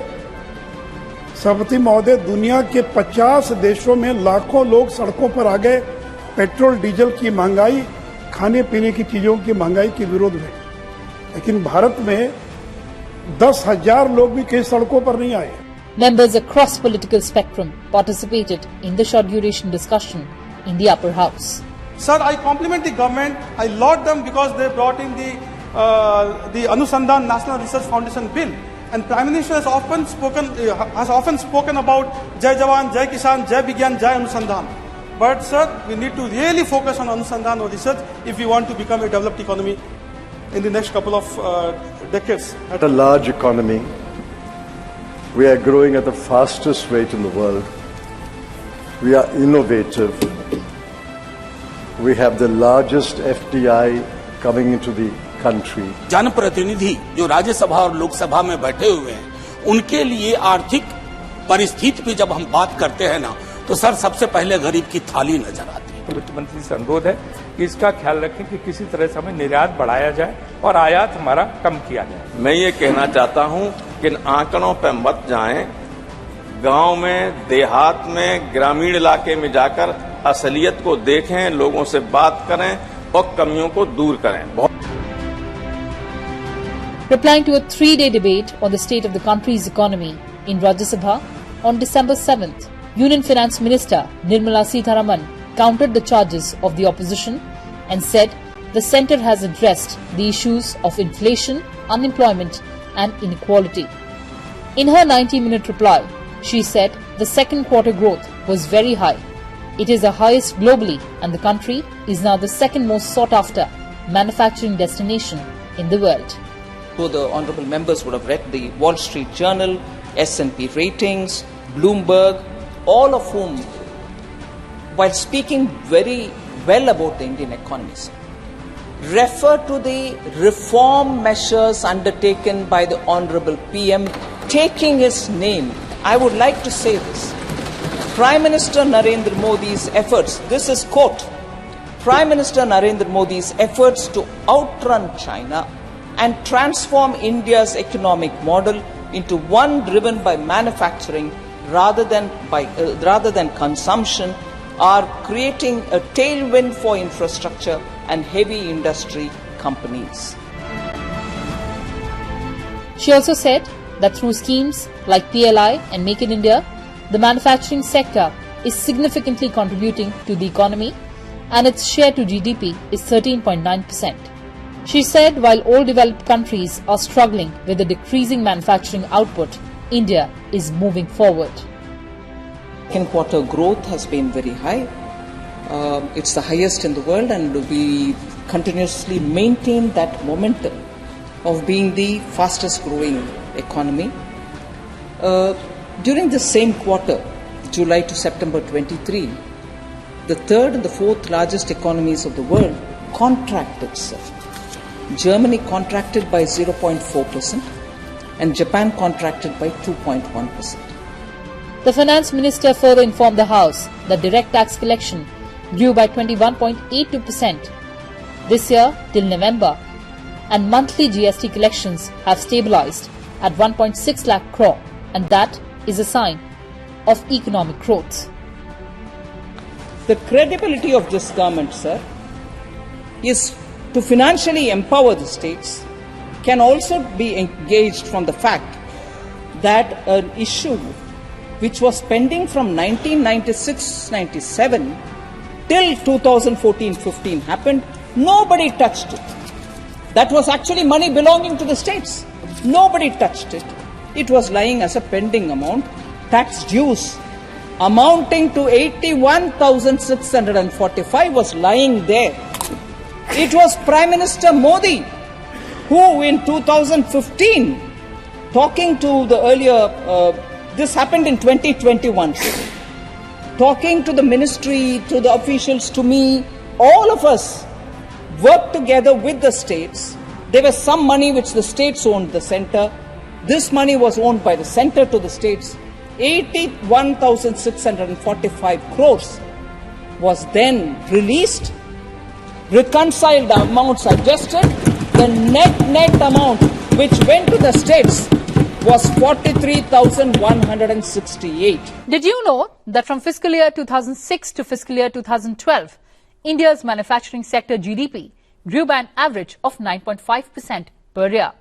सभापति महोदय, दुनिया के 50 देशों में लाखों लोग सड़कों पर आ गए पेट्रोल डीजल की महंगाई, खाने पीने की चीजों की महंगाई के विरोध में। लेकिन भारत में 10,000 लोग भी कई सड़कों पर नहीं आए। Members across political spectrum participated in the short duration discussion in the upper house. Sir, I compliment the government. I laud them because they brought in the Anusandhan National Research Foundation bill, and Prime Minister has often spoken about Jai Jawan, Jai Kisan, Jai Vigyan, Jai Anusandhan. But sir, we need to really focus on Anusandhan or research if we want to become a developed economy in the next couple of decades. At a large economy, we are growing at the fastest rate in the world. We are innovative. We have the largest FDI coming into the country. जनप्रतिनिधि जो राज्यसभा और लोकसभा में बैठे हुए हैं, उनके लिए आर्थिक परिस्थिति पे जब हम बात करते हैं ना, तो सर सबसे पहले गरीब की थाली नजर आती है। वित्त मंत्री से अनुरोध है कि इसका ख्याल रखें कि किसी तरह से हमें निर्यात बढ़ाया जाए और आयात हमारा कम किया जाए। मैं ये कहना चाहता हूं कि इन आंकड़ों पर मत जाएं, गांव में, देहात में, ग्रामीण इलाके में जाकर असलियत को देखें, लोगों से बात करें और कमियों को दूर करें। Replying to a 3-day debate on the state of the country's economy in Rajya Sabha on December 7th, Union Finance Minister Nirmala Sitharaman countered the charges of the opposition and said the centre has addressed the issues of inflation, unemployment and inequality. In her 90-minute reply, she said the second quarter growth was very high. It is the highest globally and the country is now the second most sought after manufacturing destination in the world. So the honourable members would have read the Wall Street Journal, S&P ratings, Bloomberg, all of whom, while speaking very well about the Indian economy, refer to the reform measures undertaken by the Honourable PM, taking his name. I would like to say this. Prime Minister Narendra Modi's efforts, this is quote, Prime Minister Narendra Modi's efforts to outrun China and transform India's economic model into one driven by manufacturing rather than consumption are creating a tailwind for infrastructure and heavy industry companies. She also said that through schemes like PLI and Make in India, the manufacturing sector is significantly contributing to the economy and its share to GDP is 13.9%. She said while all developed countries are struggling with the decreasing manufacturing output, India is moving forward. Second quarter growth has been very high. It's the highest in the world, and we continuously maintain that momentum of being the fastest growing economy. During the same quarter, July to September 23, the third and the fourth largest economies of the world contracted, sir. Germany contracted by 0.4% and Japan contracted by 2.1%. The Finance Minister further informed the House that direct tax collection grew by 21.82% this year till November, and monthly GST collections have stabilized at 1.6 lakh crore, and that is a sign of economic growth. The credibility of this government, sir, is to financially empower the states, can also be engaged from the fact that an issue which was pending from 1996-97 till 2014-15 happened, nobody touched it. That was actually money belonging to the states. Nobody touched it. It was lying as a pending amount, tax dues amounting to 81,645 was lying there. It was Prime Minister Modi who in 2015, talking to the earlier, this happened in 2021, talking to the ministry, to the officials, to me, all of us worked together with the states. There was some money which the states owned the center. This money was owned by the center to the states. 81,645 crores was then released, reconciled the amounts adjusted. The net amount which went to the states was 43,168. Did you know that from fiscal year 2006 to fiscal year 2012, India's manufacturing sector GDP grew by an average of 9.5% per year?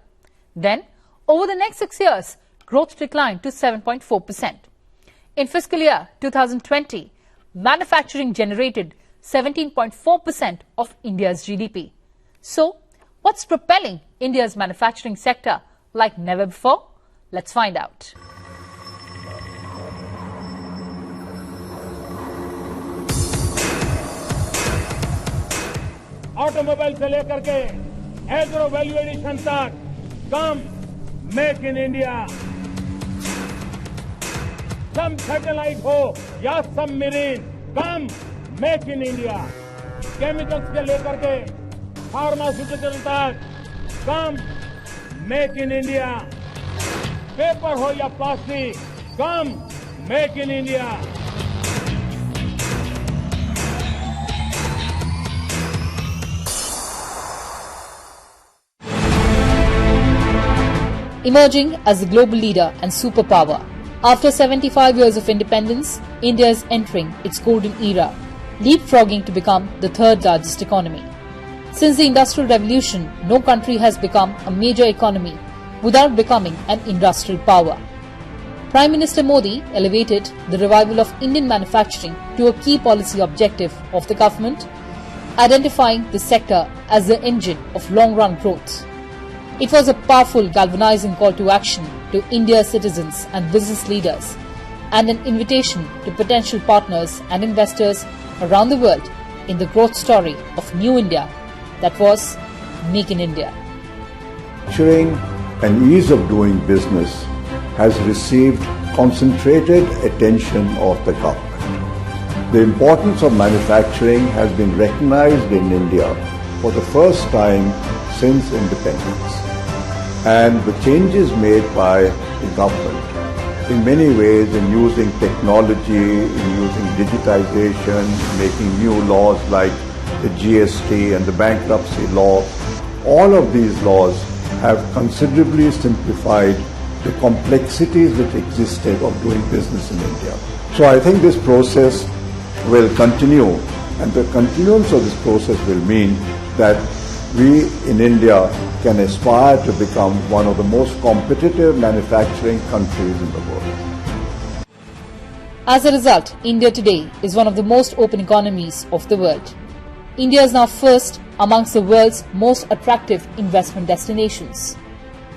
Then, over the next 6 years, growth declined to 7.4%. In fiscal year 2020, manufacturing generated 17.4% of India's GDP. So, what's propelling India's manufacturing sector like never before? Let's find out. Automobile से लेकर के agro value addition तक कम make in India, सब satellite हो या submarine, come make in India, chemicals से लेकर के फार्मास्यूटिकल तक कम मेक इन इंडिया, पेपर हो या plastic, come make in India. Emerging as a global leader and superpower, after 75 years of independence, India is entering its golden era, leapfrogging to become the third largest economy. Since the Industrial Revolution, no country has become a major economy without becoming an industrial power. Prime Minister Modi elevated the revival of Indian manufacturing to a key policy objective of the government, identifying the sector as the engine of long-run growth. It was a powerful galvanizing call to action to India's citizens and business leaders, and an invitation to potential partners and investors around the world in the growth story of New India, that was Make in India. Manufacturing and ease of doing business has received concentrated attention of the government. The importance of manufacturing has been recognized in India for the first time since independence. And the changes made by the government in many ways in using technology, in using digitization, making new laws like the GST and the bankruptcy law, all of these laws have considerably simplified the complexities which existed of doing business in India. So I think this process will continue, and the continuance of this process will mean that we in India can aspire to become one of the most competitive manufacturing countries in the world. As a result, India today is one of the most open economies of the world. India is now first amongst the world's most attractive investment destinations.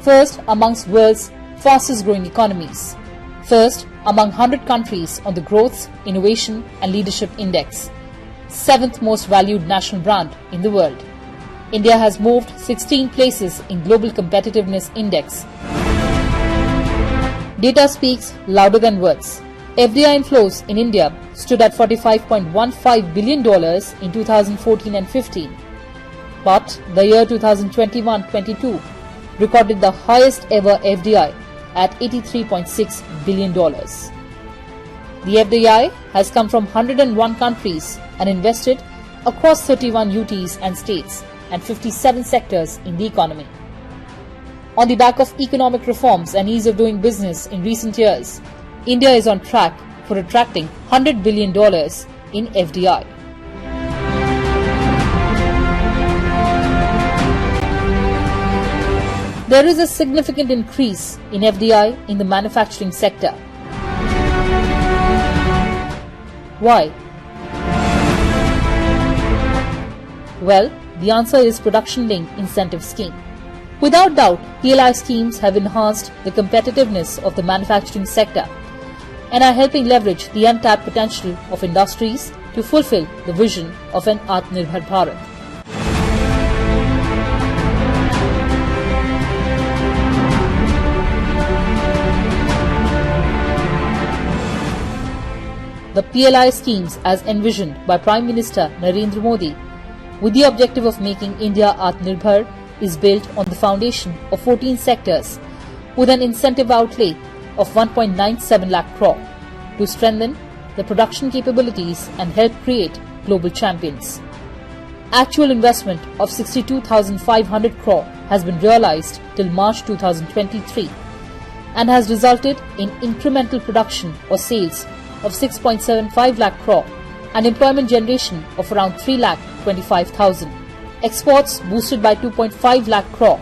First amongst world's fastest growing economies. First among 100 countries on the Growth, Innovation and Leadership Index. 7th most valued national brand in the world. India has moved 16 places in Global Competitiveness Index. Data speaks louder than words. FDI inflows in India stood at $45.15 billion in 2014 and 15. But the year 2021-22 recorded the highest ever FDI at $83.6 billion. The FDI has come from 101 countries and invested across 31 UTs and states and 57 sectors in the economy. On the back of economic reforms and ease of doing business in recent years, India is on track for attracting $100 billion in FDI. There is a significant increase in FDI in the manufacturing sector. Why? Well, the answer is Production-Linked Incentive Scheme. Without doubt, PLI schemes have enhanced the competitiveness of the manufacturing sector and are helping leverage the untapped potential of industries to fulfill the vision of an Atmanirbhar Bharat. The PLI schemes as envisioned by Prime Minister Narendra Modi with the objective of making India Atmanirbhar is built on the foundation of 14 sectors with an incentive outlay of 1.97 lakh crore to strengthen the production capabilities and help create global champions. Actual investment of 62,500 crore has been realized till March 2023 and has resulted in incremental production or sales of 6.75 lakh crore and employment generation of around 3,25,000. Exports boosted by 2.5 lakh crore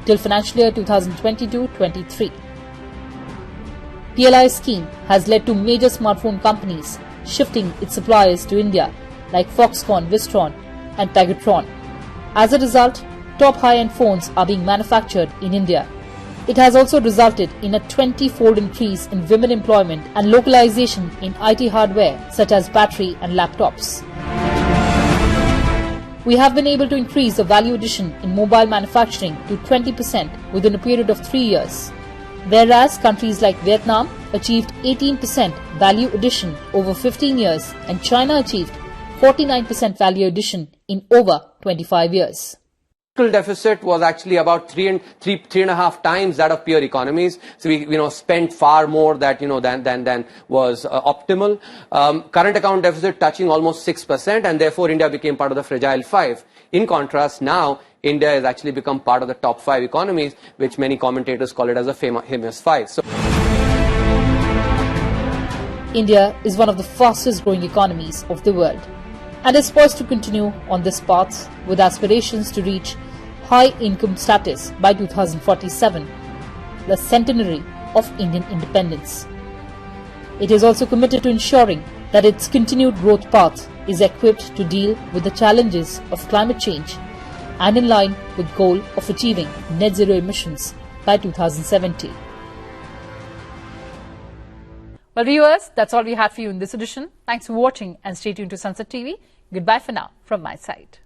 till financial year 2022-23. PLI scheme has led to major smartphone companies shifting its suppliers to India like Foxconn, Wistron and Pegatron. As a result, top high-end phones are being manufactured in India. It has also resulted in a 20-fold increase in women employment and localization in IT hardware such as battery and laptops. We have been able to increase the value addition in mobile manufacturing to 20% within a period of 3 years, whereas countries like Vietnam achieved 18% value addition over 15 years and China achieved 49% value addition in over 25 years. Deficit was actually about three and a half times that of peer economies. So we spent far more than was optimal. Current account deficit touching almost 6%, and therefore India became part of the fragile 5. In contrast, now India has actually become part of the top 5 economies, which many commentators call it as a famous 5. So India is one of the fastest growing economies of the world and is poised to continue on this path with aspirations to reach high income status by 2047, the centenary of Indian independence. It is also committed to ensuring that its continued growth path is equipped to deal with the challenges of climate change and in line with the goal of achieving net zero emissions by 2070. Well, viewers, that's all we have for you in this edition. Thanks for watching and stay tuned to Sunset TV. Goodbye for now from my side.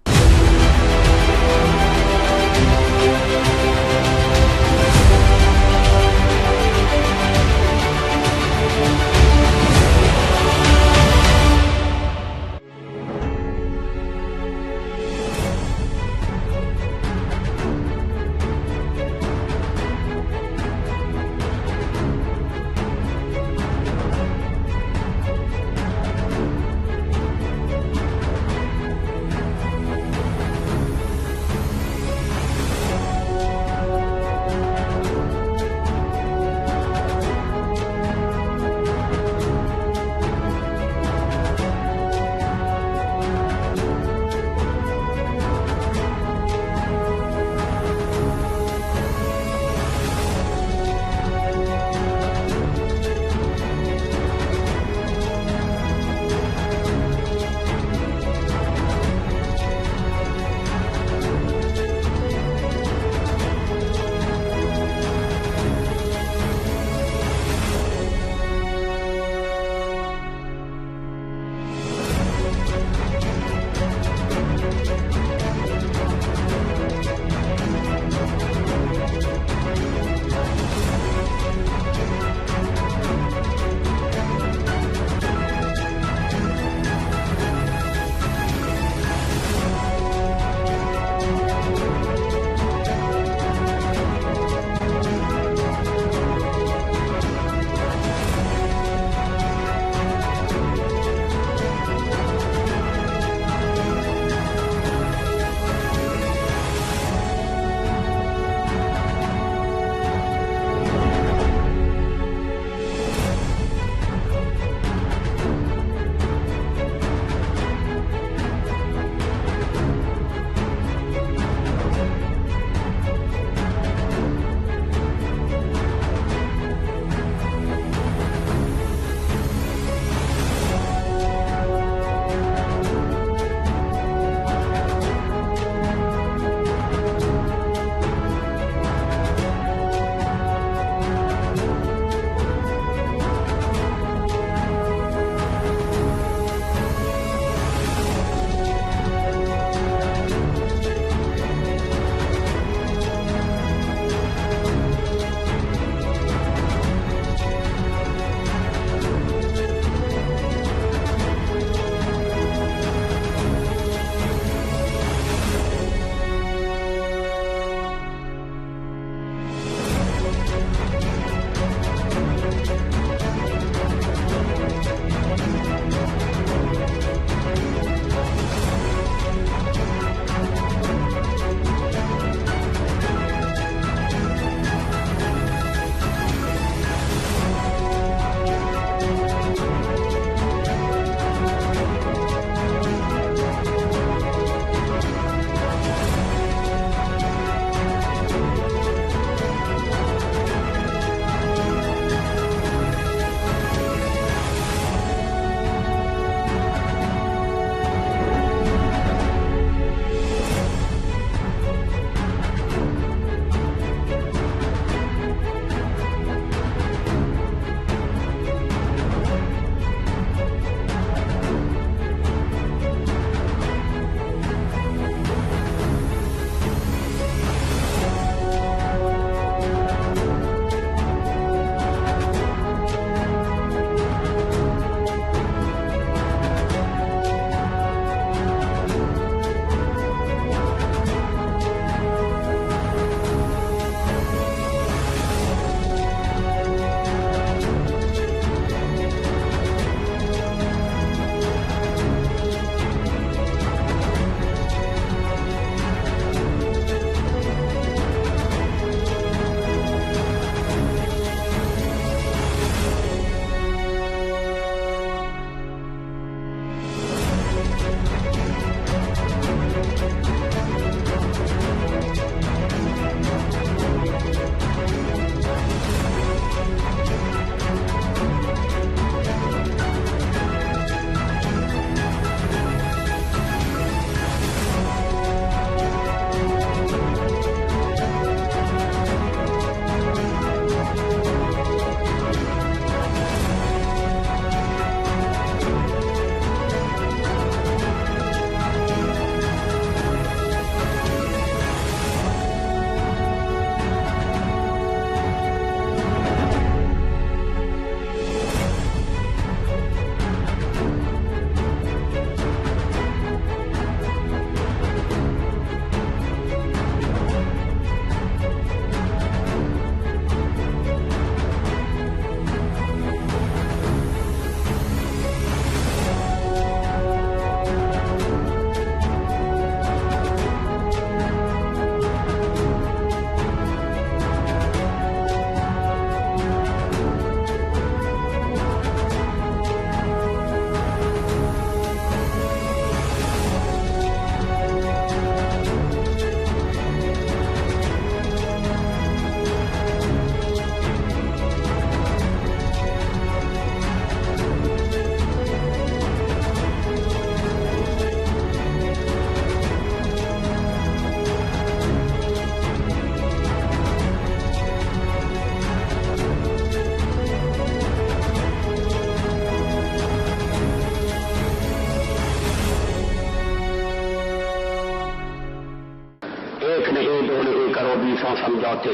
समझौते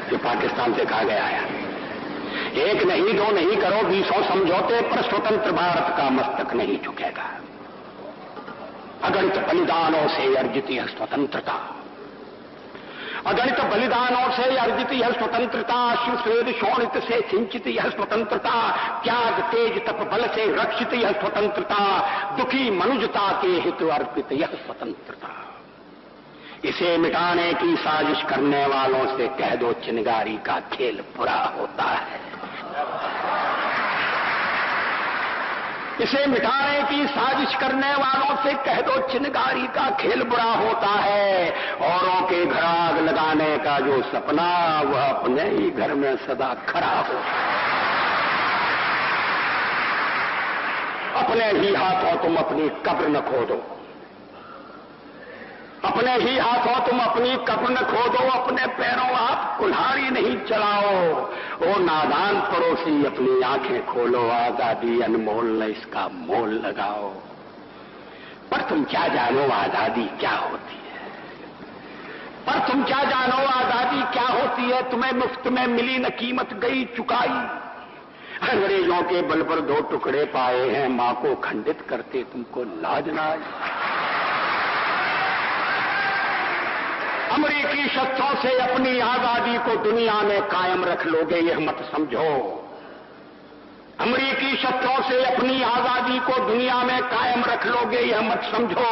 जो पाकिस्तान से कहा गया है, एक नहीं दो नहीं करो 20 समझौते पर स्वतंत्र भारत का मस्तक नहीं झुकेगा। अगणित बलिदानों से अर्जित यह स्वतंत्रता, अगणित बलिदानों से अर्जित यह स्वतंत्रता, अश्रुस्वेद शोणित से सिंचित यह स्वतंत्रता, त्याग तेज तप बल से रक्षित यह स्वतंत्रता, दुखी मनुजता के हित अर्पित यह स्वतंत्रता। इसे मिटाने की साजिश करने वालों से कह दो चिनगारी का खेल बुरा होता है। इसे मिटाने की साजिश करने वालों से कह दो चिनगारी का खेल बुरा होता है। औरों के घर आग लगाने का जो सपना वह अपने ही घर में सदा खड़ा हो। अपने ही हाथों तुम अपनी कब्र न खोदो, अपने ही हाथों तुम अपनी कब्र न खोदो, अपने पैरों आप कुल्हाड़ी नहीं चलाओ। ओ नादान पड़ोसी अपनी आंखें खोलो, आजादी अनमोल न इसका मोल लगाओ। पर तुम क्या जानो आजादी क्या होती है, पर तुम क्या जानो आजादी क्या होती है। तुम्हें मुफ्त में मिली न कीमत गई चुकाई, अंग्रेजों के बल पर 2 टुकड़े पाए हैं, मां को खंडित करते तुमको लाज ना आई। अमेरिकी शस्त्रों से अपनी आजादी को दुनिया में कायम रख लोगे यह मत समझो। अमेरिकी शस्त्रों से अपनी आजादी को दुनिया में कायम रख लोगे यह मत समझो।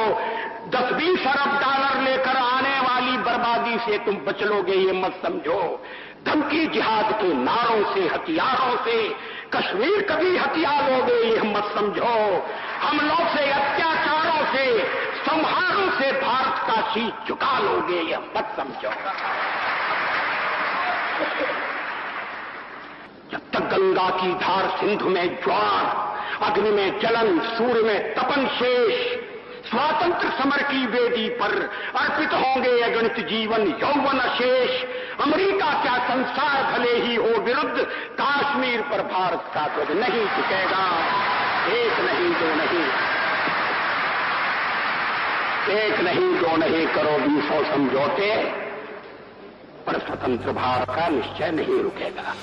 10-20 अरब डॉलर लेकर आने वाली बर्बादी से तुम बच लोगे यह मत समझो। धमकी जिहाद के नारों से हथियारों से कश्मीर कभी हथिया लोगे यह मत समझो। हमलों से अत्याचारों से संहारों से भारत का शीश झुका लोगे यह मत समझो। जब तक गंगा की धार, सिंधु में ज्वार, अग्नि में जलन, सूर्य में तपन शेष, स्वातंत्र समर की वेदी पर अर्पित होंगे अगणित जीवन यौवन अशेष। अमेरिका क्या संसार भले ही हो विरुद्ध, कश्मीर पर भारत का ध्वज नहीं झुकेगा। एक नहीं दो नहीं, एक नहीं दो नहीं करो 20 समझौते, पर स्वतंत्र भारत का निश्चय नहीं रुकेगा।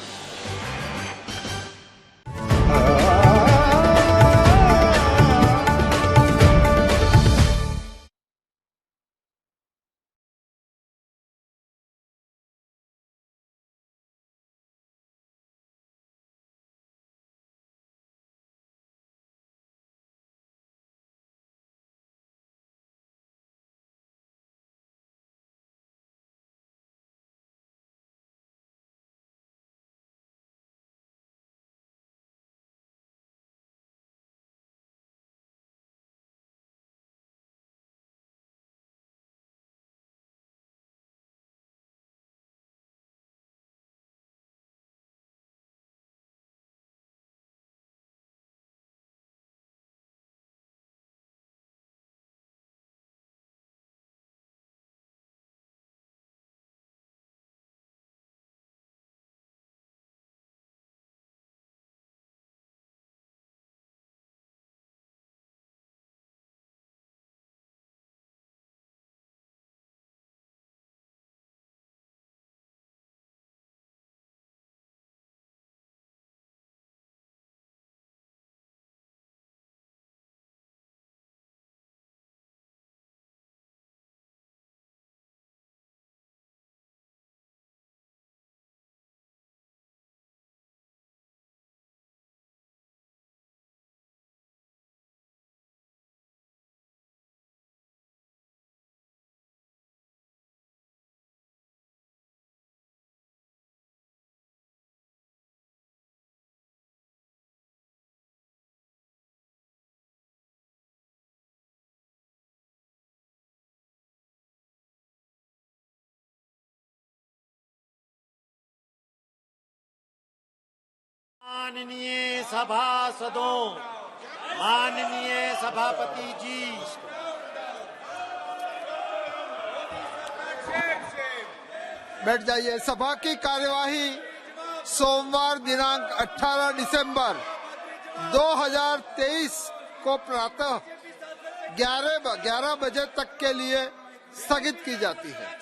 माननीय सभासदों, माननीय सभापति जी, बैठ जाइए। सभा की कार्यवाही सोमवार दिनांक 18 दिसंबर 2023 को प्रातः 11 बजे तक के लिए स्थगित की जाती है।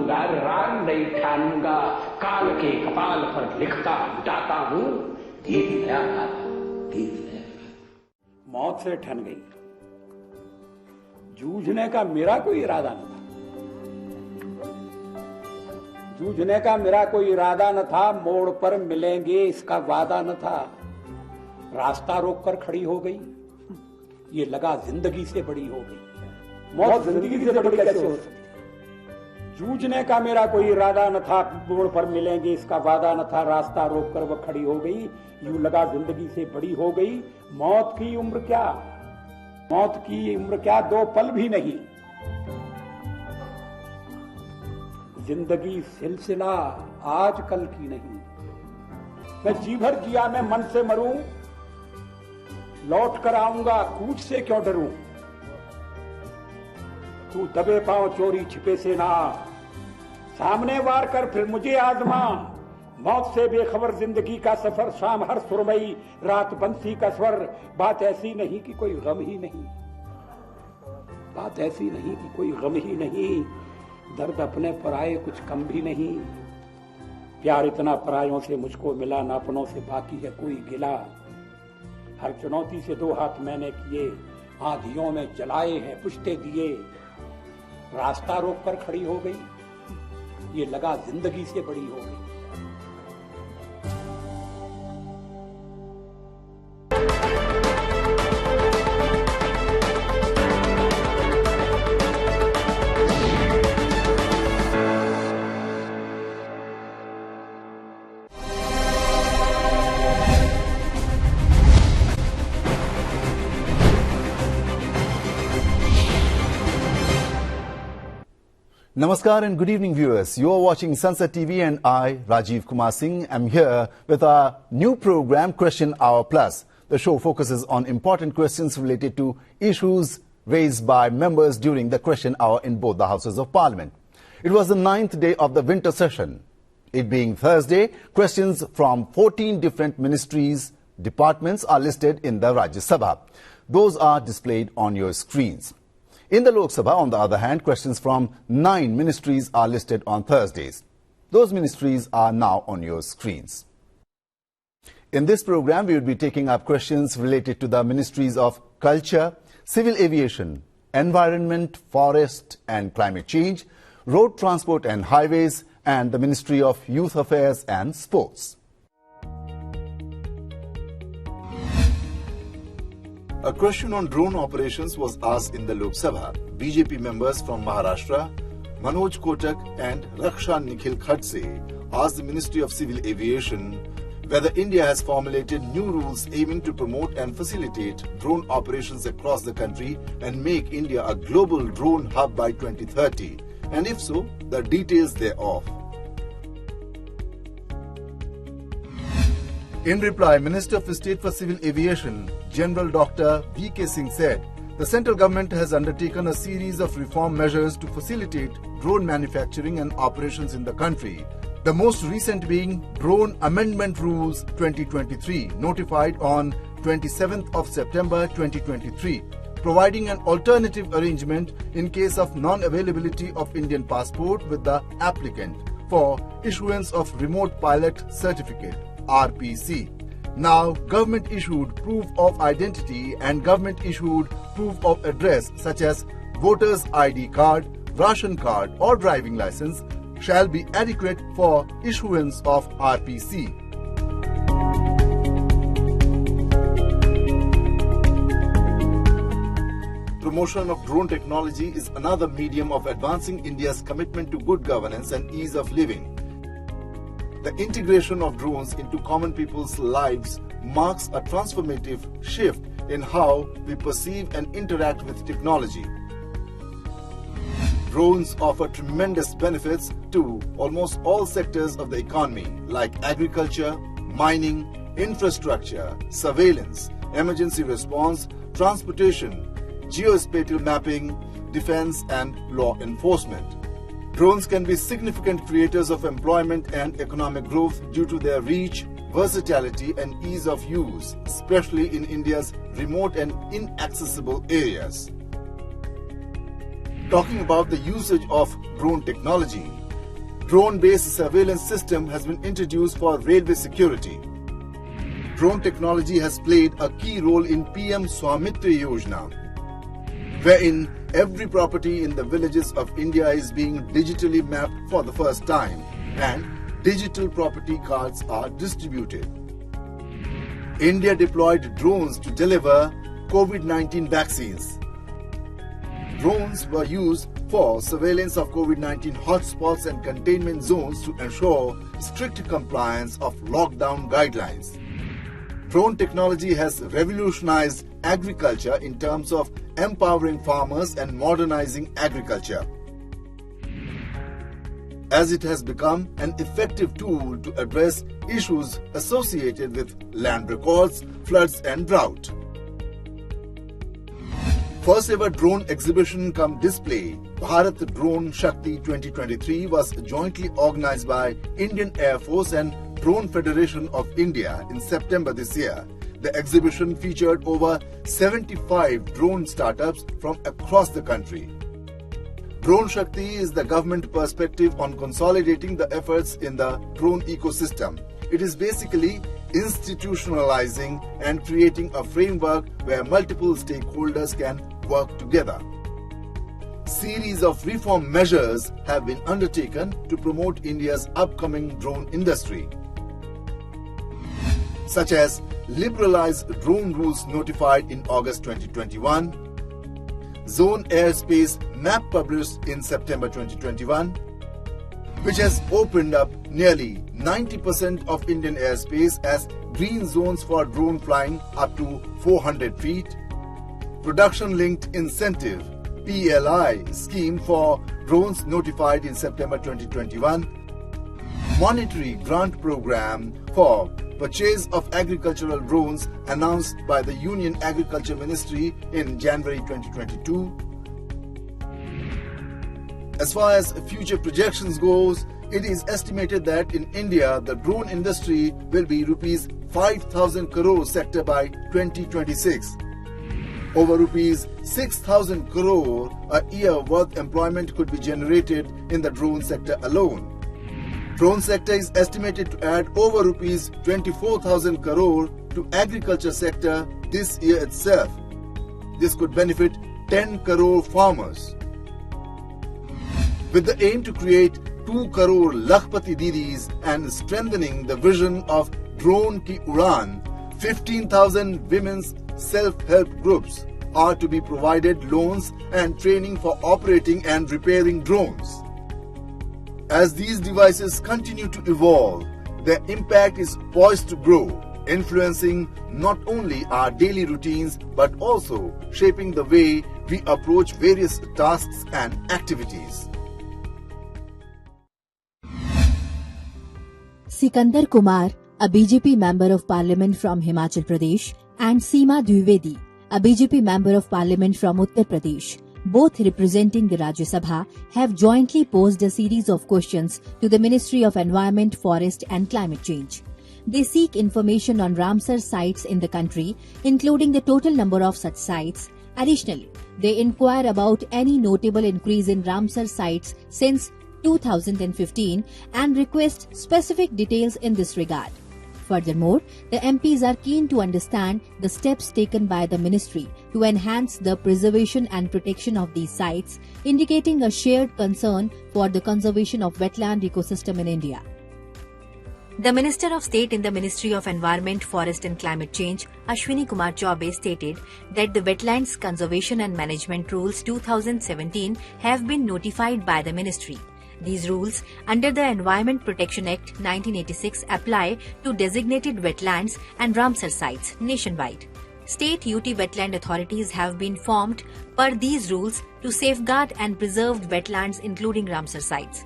मानूंगा, राग नहीं ठानूंगा, काल के कपाल पर लिखता जाता हूं, गीत नया गाता, गीत नया गाता। मौत से ठन गई। जूझने का मेरा कोई इरादा न था, जूझने का मेरा कोई इरादा न था, मोड़ पर मिलेंगे इसका वादा न था। रास्ता रोककर खड़ी हो गई, ये लगा जिंदगी से बड़ी हो गई। मौत जिंदगी से बड़ी कैसे हो सकती? जूझने का मेरा कोई इरादा न था, मोड़ पर मिलेंगे इसका वादा न था। रास्ता रोककर वह खड़ी हो गई, यूं लगा जिंदगी से बड़ी हो गई। मौत की उम्र क्या, मौत की उम्र क्या, 2 पल भी नहीं। जिंदगी सिलसिला आज कल की नहीं। मैं जी भर जिया, मैं मन से मरूं, लौट कर आऊंगा, कूच से क्यों डरूं। तू दबे पांव चोरी छिपे से ना, सामने वार कर फिर मुझे आजमा। मौत से बेखबर जिंदगी का सफर, शाम हर सुरमई रात बंसी का स्वर। बात ऐसी नहीं कि कोई गम ही नहीं, बात ऐसी नहीं कि कोई गम ही नहीं। दर्द अपने पराये कुछ कम भी नहीं। प्यार इतना परायों से मुझको मिला, ना अपनों से बाकी है कोई गिला। हर चुनौती से 2 हाथ मैंने किए, आंधियों में जलाए हैं पुश्ते दिए। रास्ता रोक कर खड़ी हो गई, ये लगा जिंदगी से बड़ी हो गई। Namaskar and good evening, viewers. You are watching Sunset TV and I, Rajiv Kumar Singh, am here with our new program, Question Hour Plus. The show focuses on important questions related to issues raised by members during the Question Hour in both the Houses of Parliament. It was the 9th day of the winter session. It being Thursday, questions from 14 different ministries, departments are listed in the Rajya Sabha. Those are displayed on your screens. In the Lok Sabha, on the other hand, questions from 9 ministries are listed on Thursdays. Those ministries are now on your screens. In this program, we will be taking up questions related to the ministries of Culture, Civil Aviation, Environment, Forest and Climate Change, Road Transport and Highways, and the Ministry of Youth Affairs and Sports. A question on drone operations was asked in the Lok Sabha. BJP members from Maharashtra, Manoj Kotak and Raksha Nikhil Khadse, asked the Ministry of Civil Aviation whether India has formulated new rules aiming to promote and facilitate drone operations across the country and make India a global drone hub by 2030, and if so, the details thereof. In reply, Minister for State for Civil Aviation, General Dr. V.K. Singh said, the central government has undertaken a series of reform measures to facilitate drone manufacturing and operations in the country. The most recent being Drone Amendment Rules 2023, notified on 27th of September 2023, providing an alternative arrangement in case of non-availability of Indian passport with the applicant for issuance of Remote Pilot Certificate, RPC. Now, government-issued proof of identity and government-issued proof of address such as voter's ID card, ration card or driving license shall be adequate for issuance of RPC. Promotion of drone technology is another medium of advancing India's commitment to good governance and ease of living. The integration of drones into common people's lives marks a transformative shift in how we perceive and interact with technology. Drones offer tremendous benefits to almost all sectors of the economy like agriculture, mining, infrastructure, surveillance, emergency response, transportation, geospatial mapping, defense and law enforcement. Drones can be significant creators of employment and economic growth due to their reach, versatility and ease of use, especially in India's remote and inaccessible areas. Talking about the usage of drone technology, drone-based surveillance system has been introduced for railway security. Drone technology has played a key role in PM Swamitra Yojana, wherein every property in the villages of India is being digitally mapped for the first time and digital property cards are distributed. India deployed drones to deliver COVID-19 vaccines. Drones were used for surveillance of COVID-19 hotspots and containment zones to ensure strict compliance of lockdown guidelines. Drone technology has revolutionized agriculture in terms of empowering farmers and modernizing agriculture, as it has become an effective tool to address issues associated with land records, floods and drought. First ever drone exhibition cum display, Bharat Drone Shakti 2023 was jointly organized by Indian Air Force and Drone Federation of India in September this year. The exhibition featured over 75 drone startups from across the country. Drone Shakti is the government perspective on consolidating the efforts in the drone ecosystem. It is basically institutionalizing and creating a framework where multiple stakeholders can work together. Series of reform measures have been undertaken to promote India's upcoming drone industry, such as liberalized drone rules notified in August 2021, zone airspace map published in September 2021, which has opened up nearly 90% of Indian airspace as green zones for drone flying up to 400 feet, production-linked incentive PLI scheme for drones notified in September 2021, monetary grant program for purchase of agricultural drones announced by the Union Agriculture Ministry in January 2022. As far as future projections goes, it is estimated that in India, the drone industry will be rupees 5,000 crore sector by 2026. Over rupees 6,000 crore a year worth employment could be generated in the drone sector alone. Drone sector is estimated to add over rupees 24,000 crore to agriculture sector this year itself. This could benefit 10 crore farmers. With the aim to create 2 crore Lakhpati Didis and strengthening the vision of Drone Ki Udan, 15,000 women's self-help groups are to be provided loans and training for operating and repairing drones. As these devices continue to evolve, their impact is poised to grow, influencing not only our daily routines but also shaping the way we approach various tasks and activities. Sikandar Kumar, a BJP Member of Parliament from Himachal Pradesh, and Seema Dwivedi, a BJP Member of Parliament from Uttar Pradesh, both representing the Rajya Sabha, have jointly posed a series of questions to the Ministry of Environment, Forest and Climate Change. They seek information on Ramsar sites in the country, including the total number of such sites. Additionally, they inquire about any notable increase in Ramsar sites since 2015 and request specific details in this regard. Furthermore, the MPs are keen to understand the steps taken by the ministry to enhance the preservation and protection of these sites, indicating a shared concern for the conservation of wetland ecosystem in India. The Minister of State in the Ministry of Environment, Forest and Climate Change, Ashwini Kumar Chaubey, stated that the Wetlands Conservation and Management Rules 2017 have been notified by the ministry. These rules, under the Environment Protection Act 1986, apply to designated wetlands and Ramsar sites nationwide. State UT wetland authorities have been formed per these rules to safeguard and preserve wetlands including Ramsar sites.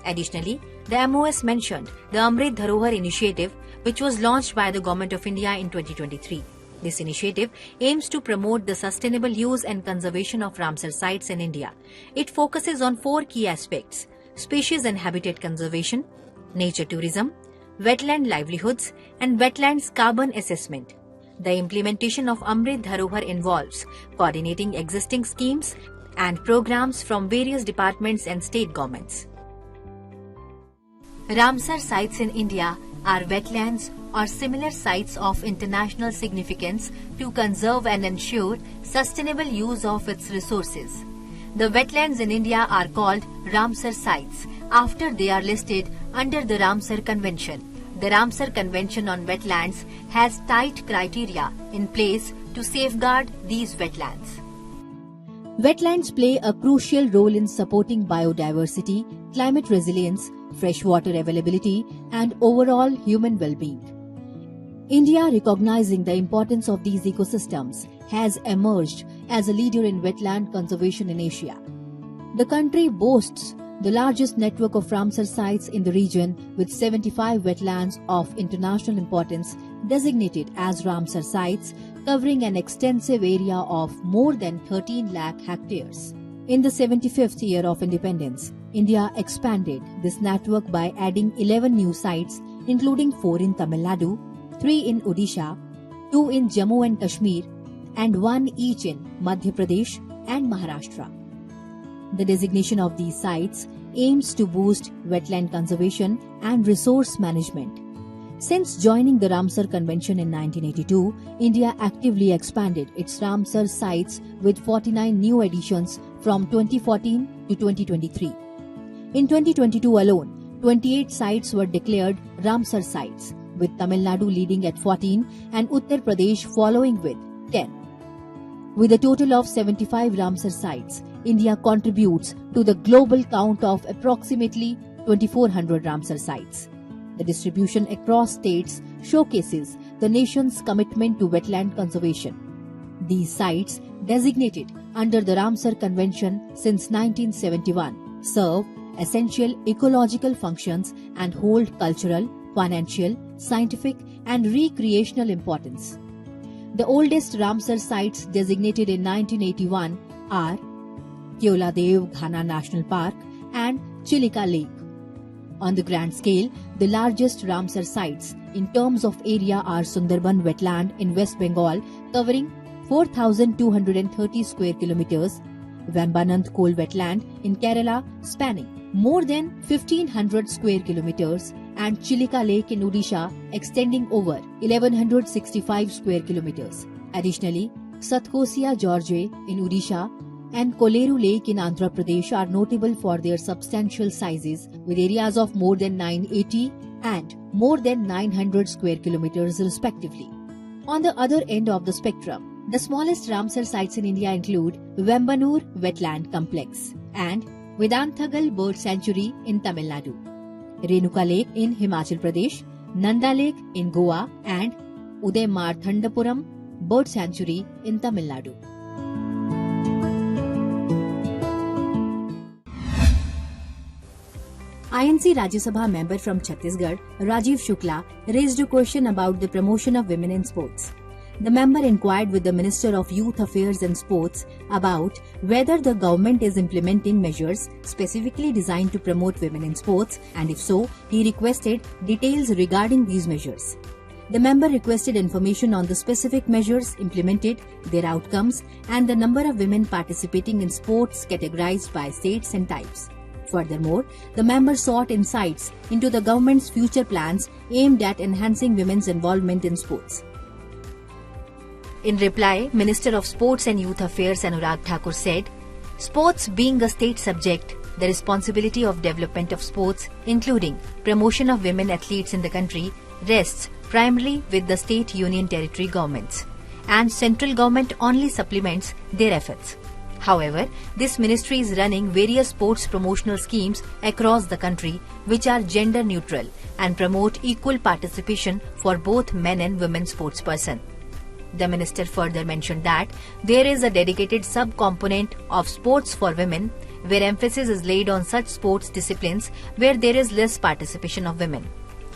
Additionally, the MOS mentioned the Amrit Dharohar initiative, which was launched by the Government of India in 2023. This initiative aims to promote the sustainable use and conservation of Ramsar sites in India. It focuses on 4 key aspects: species and habitat conservation, nature tourism, wetland livelihoods, and wetlands carbon assessment. The implementation of Amrit Dharohar involves coordinating existing schemes and programs from various departments and state governments. Ramsar sites in India are wetlands or similar sites of international significance to conserve and ensure sustainable use of its resources. The wetlands in India are called Ramsar sites after they are listed under the Ramsar Convention. The Ramsar Convention on Wetlands has tight criteria in place to safeguard these wetlands. Wetlands play a crucial role in supporting biodiversity, climate resilience, freshwater availability, and overall human well-being. India, recognizing the importance of these ecosystems, has emerged as a leader in wetland conservation in Asia. The country boasts the largest network of Ramsar sites in the region, with 75 wetlands of international importance designated as Ramsar sites, covering an extensive area of more than 13 lakh hectares. In the 75th year of independence, India expanded this network by adding 11 new sites, including 4 in Tamil Nadu, 3 in Odisha, 2 in Jammu and Kashmir, and 1 each in Madhya Pradesh and Maharashtra. The designation of these sites aims to boost wetland conservation and resource management. Since joining the Ramsar Convention in 1982, India actively expanded its Ramsar sites with 49 new additions from 2014 to 2023. In 2022 alone, 28 sites were declared Ramsar sites, with Tamil Nadu leading at 14 and Uttar Pradesh following with 10. With a total of 75 Ramsar sites, India contributes to the global count of approximately 2,400 Ramsar sites. The distribution across states showcases the nation's commitment to wetland conservation. These sites, designated under the Ramsar Convention since 1971, serve essential ecological functions and hold cultural, financial, scientific, and recreational importance. The oldest Ramsar sites designated in 1981 are Keoladev Ghana National Park and Chilika Lake. On the grand scale, the largest Ramsar sites in terms of area are Sundarban wetland in West Bengal, covering 4,230 square kilometers, Vembanand coal wetland in Kerala, spanning more than 1,500 square kilometers, and Chilika Lake in Odisha, extending over 1,165 square kilometers. Additionally, Satkosia George in Odisha and Koleru Lake in Andhra Pradesh are notable for their substantial sizes, with areas of more than 980 and more than 900 square kilometers respectively. On the other end of the spectrum, the smallest Ramsar sites in India include Vembanur Wetland Complex and Vedanthagal Bird Sanctuary in Tamil Nadu, Renuka Lake in Himachal Pradesh, Nanda Lake in Goa, and Udaymarthandapuram Bird Sanctuary in Tamil Nadu. INC Rajya Sabha member from Chhattisgarh, Rajiv Shukla, raised a question about the promotion of women in sports. The member inquired with the Minister of Youth Affairs and Sports about whether the government is implementing measures specifically designed to promote women in sports, and if so, he requested details regarding these measures. The member requested information on the specific measures implemented, their outcomes, and the number of women participating in sports categorized by states and types. Furthermore, the member sought insights into the government's future plans aimed at enhancing women's involvement in sports. In reply, Minister of Sports and Youth Affairs Anurag Thakur said, "Sports being a state subject, the responsibility of development of sports, including promotion of women athletes in the country, rests primarily with the state union territory governments, and central government only supplements their efforts. However, this ministry is running various sports promotional schemes across the country which are gender neutral and promote equal participation for both men and women sportspersons." The minister further mentioned that there is a dedicated sub-component of sports for women where emphasis is laid on such sports disciplines where there is less participation of women.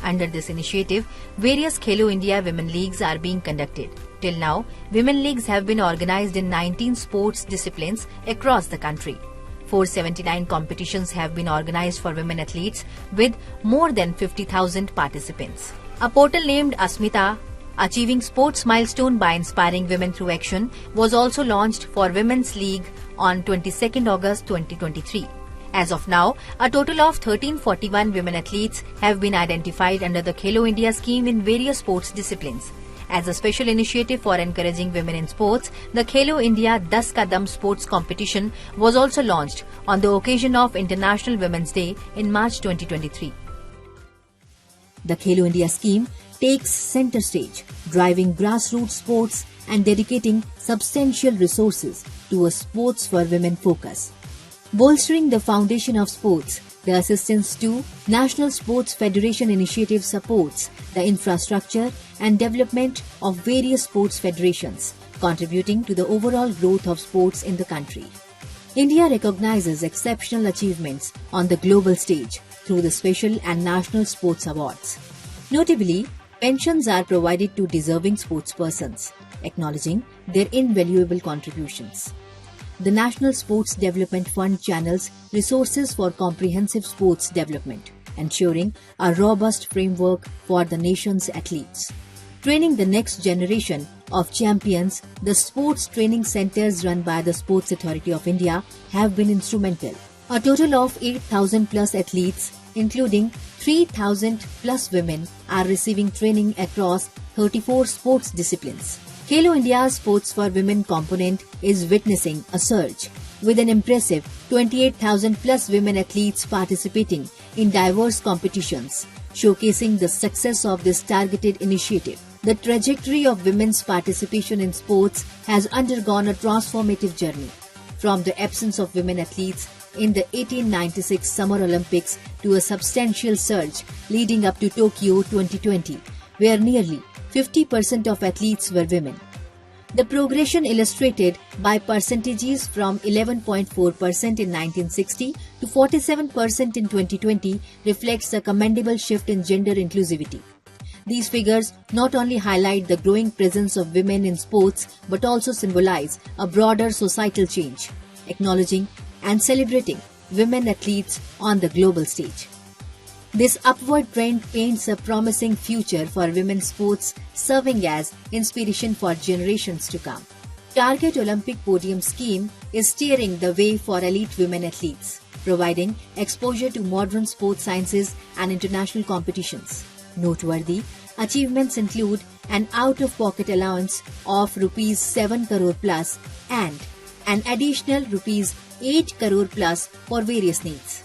Under this initiative, various Khelo India Women Leagues are being conducted. Till now, women leagues have been organized in 19 sports disciplines across the country. 479 competitions have been organized for women athletes with more than 50,000 participants. A portal named Asmita, Achieving Sports Milestone by Inspiring Women Through Action, was also launched for Women's League on 22nd August 2023. As of now, a total of 1341 women athletes have been identified under the Khelo India scheme in various sports disciplines. As a special initiative for encouraging women in sports, the Khelo India 10 Kadam sports competition was also launched on the occasion of International Women's Day in March 2023. The Khelo India scheme takes center stage, driving grassroots sports and dedicating substantial resources to a sports for women focus. Bolstering the foundation of sports, the assistance to National Sports Federation initiative supports the infrastructure and development of various sports federations, contributing to the overall growth of sports in the country. India recognizes exceptional achievements on the global stage through the special and national sports awards. Notably, pensions are provided to deserving sportspersons, acknowledging their invaluable contributions. The National Sports Development Fund channels resources for comprehensive sports development, ensuring a robust framework for the nation's athletes. Training the next generation of champions, the sports training centers run by the Sports Authority of India have been instrumental. A total of 8,000 plus athletes, including 3,000 plus women, are receiving training across 34 sports disciplines. Khelo India's Sports for Women component is witnessing a surge, with an impressive 28,000 plus women athletes participating in diverse competitions, showcasing the success of this targeted initiative. The trajectory of women's participation in sports has undergone a transformative journey, from the absence of women athletes in the 1896 Summer Olympics to a substantial surge leading up to Tokyo 2020, where nearly 50% of athletes were women. The progression illustrated by percentages from 11.4% in 1960 to 47% in 2020 reflects a commendable shift in gender inclusivity. These figures not only highlight the growing presence of women in sports but also symbolize a broader societal change, acknowledging and celebrating women athletes on the global stage. This upward trend paints a promising future for women's sports, serving as inspiration for generations to come. Target Olympic Podium Scheme is steering the way for elite women athletes, providing exposure to modern sports sciences and international competitions. Noteworthy achievements include an out-of-pocket allowance of Rs 7 crore plus and an additional Rs 8 crore plus for various needs.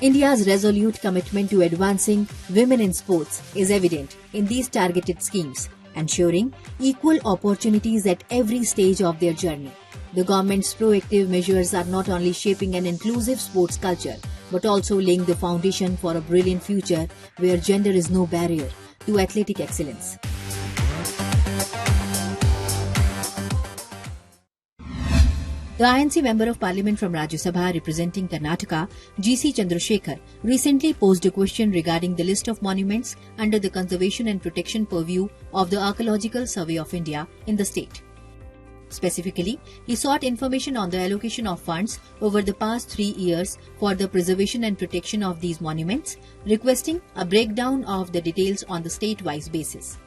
India's resolute commitment to advancing women in sports is evident in these targeted schemes, ensuring equal opportunities at every stage of their journey. The government's proactive measures are not only shaping an inclusive sports culture, but also laying the foundation for a brilliant future where gender is no barrier to athletic excellence. The INC Member of Parliament from Rajya Sabha representing Karnataka, G.C. Chandrasekhar, recently posed a question regarding the list of monuments under the conservation and protection purview of the Archaeological Survey of India in the state. Specifically, he sought information on the allocation of funds over the past 3 years for the preservation and protection of these monuments, requesting a breakdown of the details on the state-wise basis.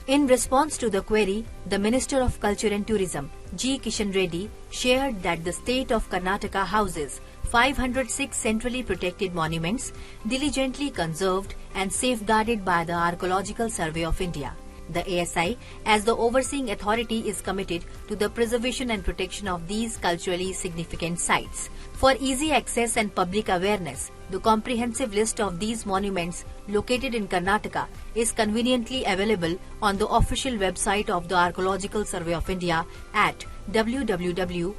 In response to the query, the Minister of Culture and Tourism, G. Kishan Reddy, shared that the state of Karnataka houses 506 centrally protected monuments diligently conserved and safeguarded by the Archaeological Survey of India. The ASI, as the overseeing authority, is committed to the preservation and protection of these culturally significant sites. For easy access and public awareness, the comprehensive list of these monuments located in Karnataka is conveniently available on the official website of the Archaeological Survey of India at www.asi.nic.in,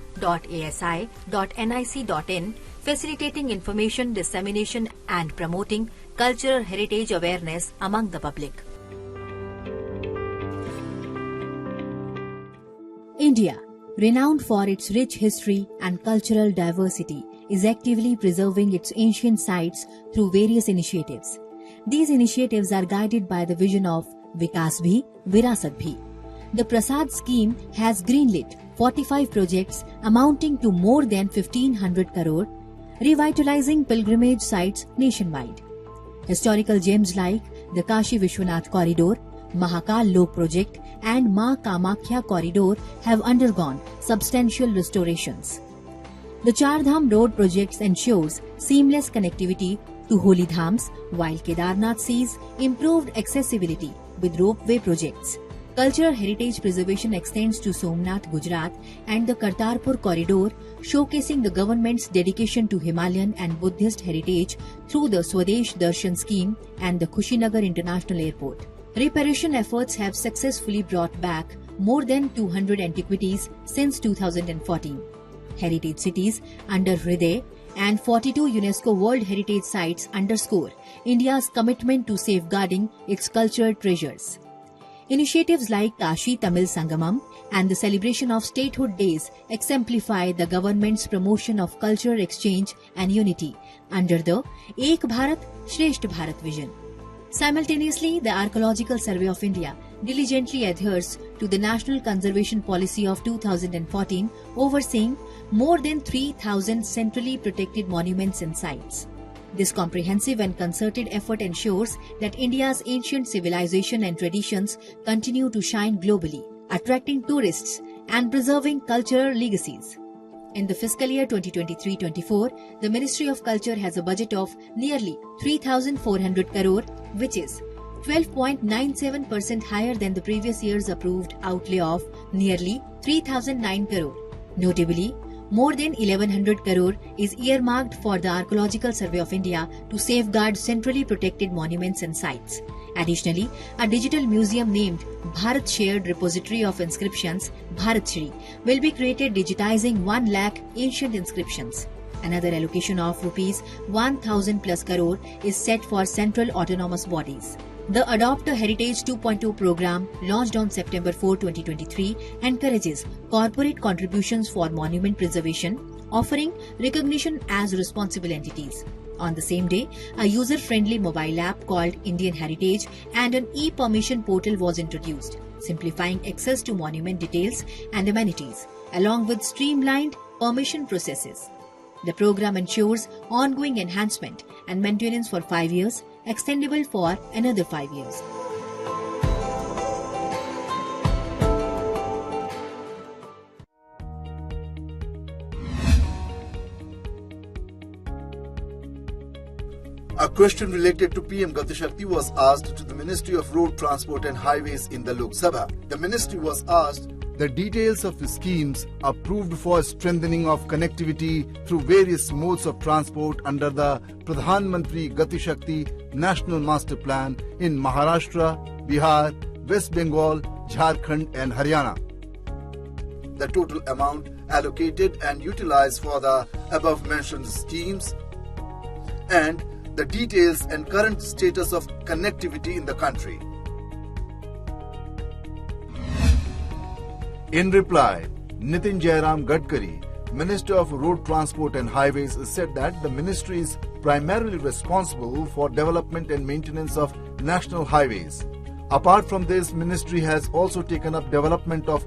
facilitating information dissemination and promoting cultural heritage awareness among the public. India, renowned for its rich history and cultural diversity, is actively preserving its ancient sites through various initiatives. These initiatives are guided by the vision of Vikas Bhi, Virasat Bhi. The Prasad scheme has greenlit 45 projects amounting to more than 1,500 crore, revitalizing pilgrimage sites nationwide. Historical gems like the Kashi Vishwanath Corridor, Mahakal Lok Project and Ma Kamakhya Corridor have undergone substantial restorations. The Char Dham road projects ensures seamless connectivity to holy dhams, while Kedarnath sees improved accessibility with ropeway projects. Cultural heritage preservation extends to Somnath, Gujarat and the Kartarpur corridor, showcasing the government's dedication to Himalayan and Buddhist heritage through the Swadesh Darshan scheme and the Kushinagar International Airport. Reparation efforts have successfully brought back more than 200 antiquities since 2014. Heritage cities under Hriday and 42 UNESCO World Heritage Sites underscore India's commitment to safeguarding its cultural treasures. Initiatives like Kashi Tamil Sangamam and the celebration of statehood days exemplify the government's promotion of cultural exchange and unity under the Ek Bharat, Shresth Bharat vision. Simultaneously, the Archaeological Survey of India diligently adheres to the National Conservation Policy of 2014, overseeing more than 3,000 centrally protected monuments and sites. This comprehensive and concerted effort ensures that India's ancient civilization and traditions continue to shine globally, attracting tourists and preserving cultural legacies. In the fiscal year 2023-24, the Ministry of Culture has a budget of nearly 3,400 crore, which is 12.97% higher than the previous year's approved outlay of nearly 3,009 crore. Notably, more than 1,100 crore is earmarked for the Archaeological Survey of India to safeguard centrally protected monuments and sites. Additionally, a digital museum named Bharat Shared Repository of Inscriptions, Bharat Shri, will be created digitizing 1 lakh ancient inscriptions. Another allocation of rupees 1,000 plus crore is set for central autonomous bodies. The Adopt a Heritage 2.0 program, launched on September 4, 2023, encourages corporate contributions for monument preservation, offering recognition as responsible entities. On the same day, a user-friendly mobile app called Indian Heritage and an e-permission portal was introduced, simplifying access to monument details and amenities, along with streamlined permission processes. The program ensures ongoing enhancement and maintenance for 5 years, extendable for another 5 years. A question related to PM Gati Shakti was asked to the Ministry of Road Transport and Highways in the Lok Sabha. The ministry was asked the details of the schemes approved for strengthening of connectivity through various modes of transport under the Pradhan Mantri Gati Shakti National Master Plan in Maharashtra, Bihar, West Bengal, Jharkhand and Haryana. The total amount allocated and utilized for the above mentioned schemes and the details and current status of connectivity in the country. In reply, Nitin Jairam Gadkari, Minister of Road Transport and Highways, said that the ministry is primarily responsible for development and maintenance of national highways. Apart from this, ministry has also taken up development of